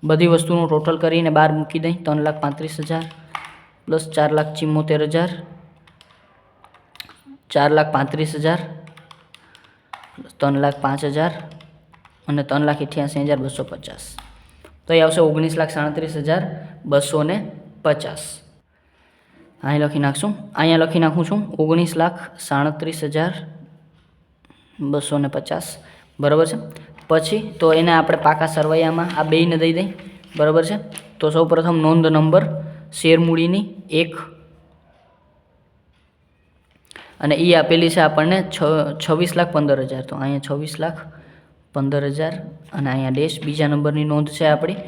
બધી વસ્તુનું ટોટલ કરીને 12 મૂકી દઈ 3,35,000 પ્લસ 4,74,000 4,35,000 3,05,000 અને 3,88,250 તો એ આવશે 19,37,250 અહીં લખી નાખશું। અહીંયા લખી નાખું છું 19,37,250 બરાબર છે। પછી તો એને આપણે પાકા સરવૈયામાં આ બેયને દઈ દઈ બરાબર છે। તો સૌપ્રથમ નોંધ નંબર શેર મૂડીની 1 અને એ આપેલી છે આપણને 26,15,000 તો અહીંયા 26,15,000 અને અહીંયા ડેશ બીજા નંબરની નોંધ છે આપણી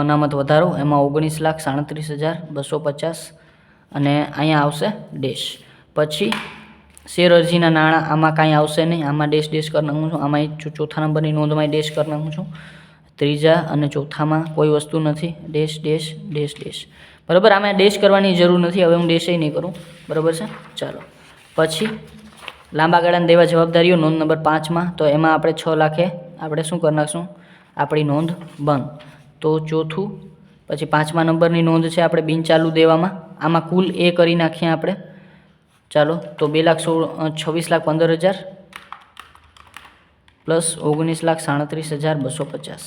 અનામત વધારો એમાં 19,37,250 અને અહીંયા આવશે ડેશ। પછી શેર અરજીના નાણાં આમાં કાંઈ આવશે નહીં, આમાં ડેશ કરી નાખું છું, આમાં ચોથા નંબરની નોંધમાં ડેશ કરી નાખું છું, ત્રીજા અને ચોથામાં કોઈ વસ્તુ નથી ડેશ બરાબર। આમાં ડેશ કરવાની જરૂર નથી, હવે હું ડેશ નહીં કરું બરાબર છે। ચાલો પછી લાંબા ગાળાની દેવા જવાબદારીઓ નોંધ નંબર 5માં તો એમાં આપણે 6 લાખે આપણે શું કરી નાખશું આપણી નોંધ બંધ। તો ચોથું પછી 5મા નંબરની નોંધ છે આપણે બિનચાલુ દેવામાં આમાં કુલ એ કરી નાખીએ આપણે ચાલો તો 2,26,15,000 પ્લસ 19,37,250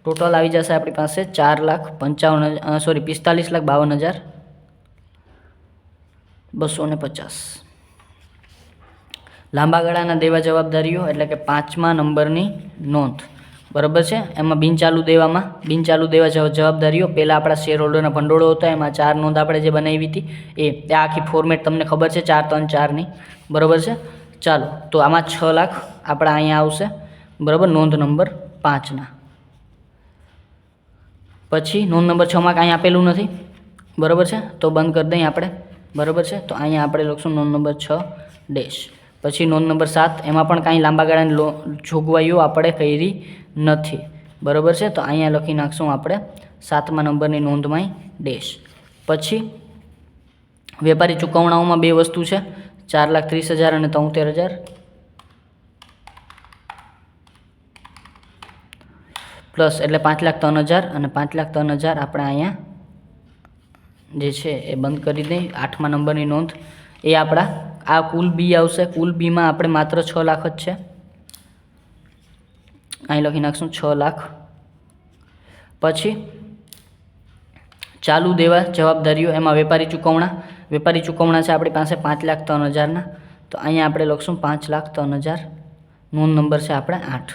ટોટલ આવી જશે આપણી પાસે 45,52,250 લાંબા ગાળાના દેવા જવાબદારીઓ એટલે કે 5મા નંબરની નોંધ બરાબર છે। એમાં બિનચાલુ દેવા જવાબદારીઓ પહેલાં આપણા શેર હોલ્ડરના ભંડોળો હતા એમાં 4 નોંધ આપણે જે બનાવી હતી એ આખી ફોર્મેટ તમને ખબર છે 4-3-4ની બરાબર છે। ચાલો તો આમાં 6 લાખ આપણા અહીંયા આવશે બરાબર નોંધ નંબર 5ના। પછી નોંધ નંબર 6માં કાંઈ આપેલું નથી બરાબર છે તો બંધ કરી દઈએ આપણે બરાબર છે। તો અહીંયા આપણે લખશું નોંધ નંબર 6 ડેશ। પછી નોંધ નંબર 7 એમાં પણ કાંઈ લાંબા ગાળાની જોગવાઈઓ આપણે કરી નથી બરાબર છે। તો અહીંયા લખી નાખશું આપણે 7મા નંબરની નોંધમાં ડેશ। પછી વેપારી ચૂકવણાઓમાં 2 વસ્તુ છે 4,30,000 અને 73,000 પ્લસ એટલે 5,03,000 અને 5,03,000 આપણે અહીંયા જે છે એ બંધ કરી દઈએ। 8મા નંબરની નોંધ એ આપણા આ કુલ બી આવશે, કુલ બીમાં આપણે માત્ર 6 લાખ જ છે અહીં લખી નાખશું 6 લાખ। પછી ચાલુ દેવા જવાબદારીઓ એમાં વેપારી ચૂકવણા છે આપણી પાસે 5,03,000ના તો અહીંયા આપણે લખશું 5,03,000 નોંધ નંબર છે આપણે 8।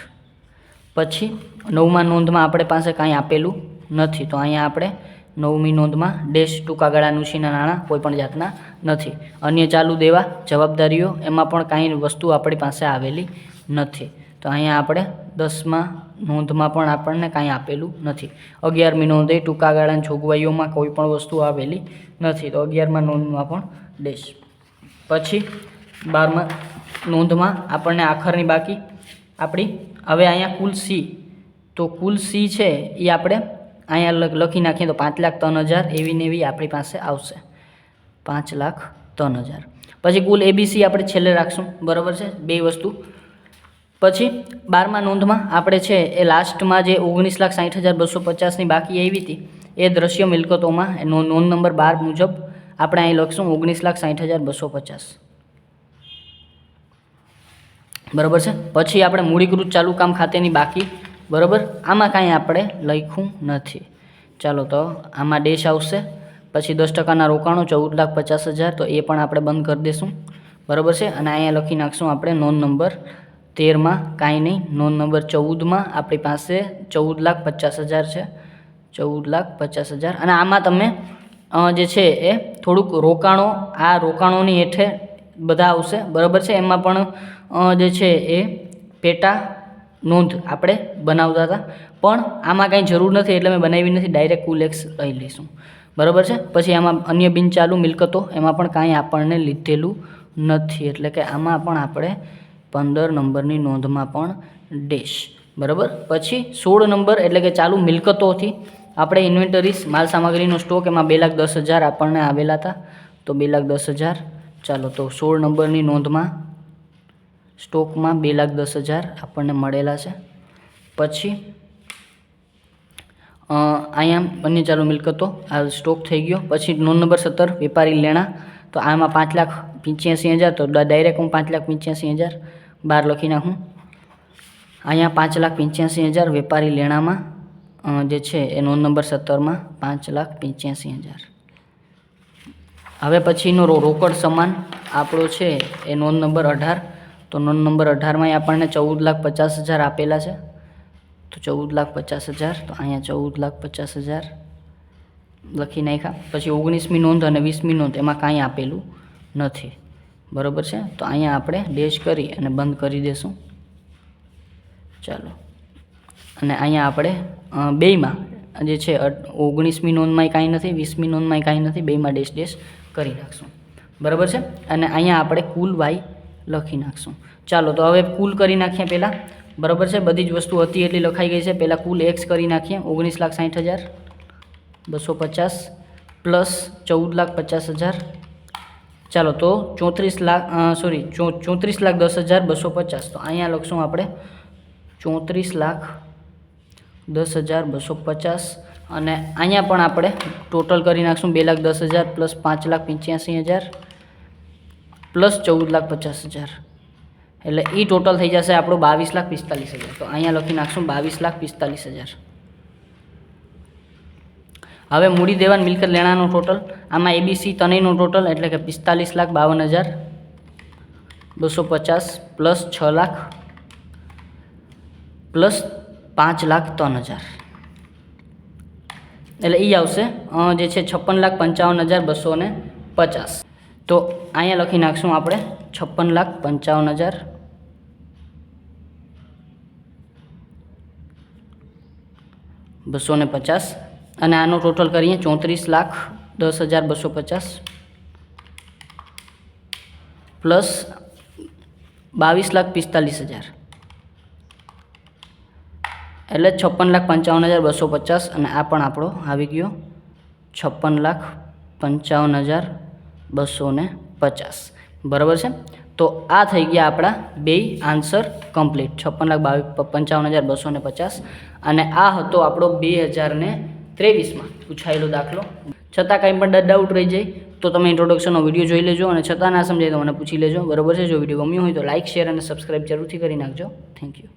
પછી 9મા નોંધમાં આપણે પાસે કાંઈ આપેલું નથી તો અહીંયા આપણે 9મી નોંધમાં ડેશ ટૂંકા ગાળાના ઉછીના નાણાં કોઈ પણ જાતના નથી। અન્ય ચાલુ દેવા જવાબદારીઓ એમાં પણ કાંઈ વસ્તુ આપણી પાસે આવેલી નથી તો અહીંયા આપણે 10મા નોંધમાં પણ આપણને કાંઈ આપેલું નથી. 11મી નોંધ એ ટૂંકા ગાળાની જોગવાઈઓમાં કોઈ પણ વસ્તુ આવેલી નથી, તો 11મા નોંધમાં પણ ડેશ. પછી 12મા નોંધમાં આપણને આખરની બાકી આપણી. હવે અહીંયા કુલ સી, તો કુલ સી છે એ આપણે અહીંયા લખી નાખીએ તો 5,03,000 એવી ને એવી આપણી પાસે આવશે, 5,03,000. પછી કુલ એબીસી આપણે છેલ્લે રાખશું, બરાબર છે, બે વસ્તુ. પછી 12મા નોંધમાં આપણે છે એ લાસ્ટમાં જે 19,60,250ની બાકી આવી હતી એ દ્રશ્ય મિલકતોમાં નોંધ નંબર 12 મુજબ આપણે અહીં લખશું 19,60,250, બરાબર છે. પછી આપણે મૂડીકૃત ચાલુ કામ ખાતેની બાકી, બરાબર, આમાં કાંઈ આપણે લખ્યું નથી. ચાલો તો આમાં ડેશ આવશે. પછી 10%ના રોકાણો 14,50,000, તો એ પણ આપણે બંધ કરી દઈશું, બરાબર છે. અને અહીંયા લખી નાખશું આપણે નોંધ નંબર 13માં કાંઈ નહીં, નોંધ નંબર 14માં આપણી પાસે 14,50,000 છે, 14,50,000. અને આમાં તમે જે છે એ થોડુંક રોકાણો, આ રોકાણોની હેઠે બધા આવશે, બરાબર છે. એમાં પણ જે છે એ પેટા નોંધ આપણે બનાવતા હતા, પણ આમાં કાંઈ જરૂર નથી એટલે મેં બનાવી નથી, ડાયરેક્ટ કુલ એક્સ લઈ લઈશું, બરાબર છે. પછી આમાં અન્ય બિનચાલુ મિલકતો, એમાં પણ કાંઈ આપણને લીધેલું નથી, એટલે કે આમાં પણ આપણે 15 નંબરની નોંધમાં પણ ડેશ, બરાબર. પછી 16 નંબર એટલે કે ચાલુ મિલકતોથી આપણે ઇન્વેન્ટરીઝ માલ સામગ્રીનો સ્ટોક, એમાં 2,10,000 આપણને આવેલા હતા, તો 2,10,000. ચાલો તો 16 નંબરની નોંધમાં સ્ટોકમાં 2,10,000 આપણને મળેલા છે. પછી અહીંયા અન્ય ચાલુ મિલકતો આ સ્ટોક થઈ ગયો. પછી નોંધ નંબર 17 વેપારી લેણા, તો આમાં 5,85,000, તો ડાયરેક્ટ હું 5,85,000 બહાર લખી નાખું. અહીંયા 5,85,000 વેપારી લેણામાં જે છે એ નોંધ નંબર 17માં 5,85,000. હવે પછીનો રોકડ સમાન આપણો છે એ નોંધ નંબર 18, તો નોંધ નંબર 18માં આપણને 14,50,000 આપેલા છે, તો 14,50,000, તો અહીંયા 14,50,000 લખી નાખ્યા. પછી 19મી નોંધ અને 20મી નોંધ એમાં કાંઈ આપેલું નથી, બરાબર છે. તો અહીંયા આપણે ડેશ કરી અને બંધ કરી દઈશું, ચાલો. અને અહીંયા આપણે બેયમાં જે છે 19મી નોંધમાંય કાંઈ નથી, 20મી નોંધમાંય કાંઈ નથી, બેયમાં ડેશ ડેશ કરી નાખશું, બરાબર છે. અને અહીંયા આપણે કુલ વાય લખી નાખશું. ચાલો તો હવે કુલ કરી નાખીએ પહેલાં, બરાબર છે. બધી જ વસ્તુ હતી એટલી લખાઈ ગઈ છે. પહેલાં કુલ એક્સ કરી નાખીએ, 19,60,250 પ્લસ 14,50,000, ચાલો તો 34,10,250, તો અહીંયા લખશું આપણે 34,10,250. અને અહીંયા પણ આપણે ટોટલ કરી નાખશું 2,10,000 પ્લસ 5,85,000 પ્લસ 14,50,000, એટલે એ ટોટલ થઈ જશે આપણું 22,45,000. તો અહીંયા લખી નાખશું 22,45,000. હવે મૂડી દેવાન મિલકત લેણાનો ટોટલ, આમાં એબીસી ત્રણેયનો ટોટલ એટલે કે 45,52,250 પ્લસ 6 લાખ પ્લસ 5,03,000, એટલે એ આવશે જે છે 56,55,250. તો અહીંયા લખી નાખશું આપણે 56,55,250. અને આનો ટોટલ કરીએ 34,10,250 પ્લસ 22,45,000, એટલે 56,55,250. અને આ પણ આપણો આવી ગયો 56,55,250, બરાબર છે. તો આ થઈ ગયા આપણા બે આન્સર કમ્પ્લીટ, 56,55,250. અને આ હતો આપણો 2023માં પૂછાયેલો દાખલો. છતાં કંઈ પણ ડાઉટ રહી જાય તો તમે ઇન્ટ્રોડક્શનનો વિડીયો જોઈ લેજો, અને છતાં ના સમજાય તો મને પૂછી લેજો, બરાબર છે. જો વિડીયો ગમ્યો હોય તો લાઇક, શેર અને સબસ્ક્રાઈબ જરૂરથી કરી નાખજો. Thank you.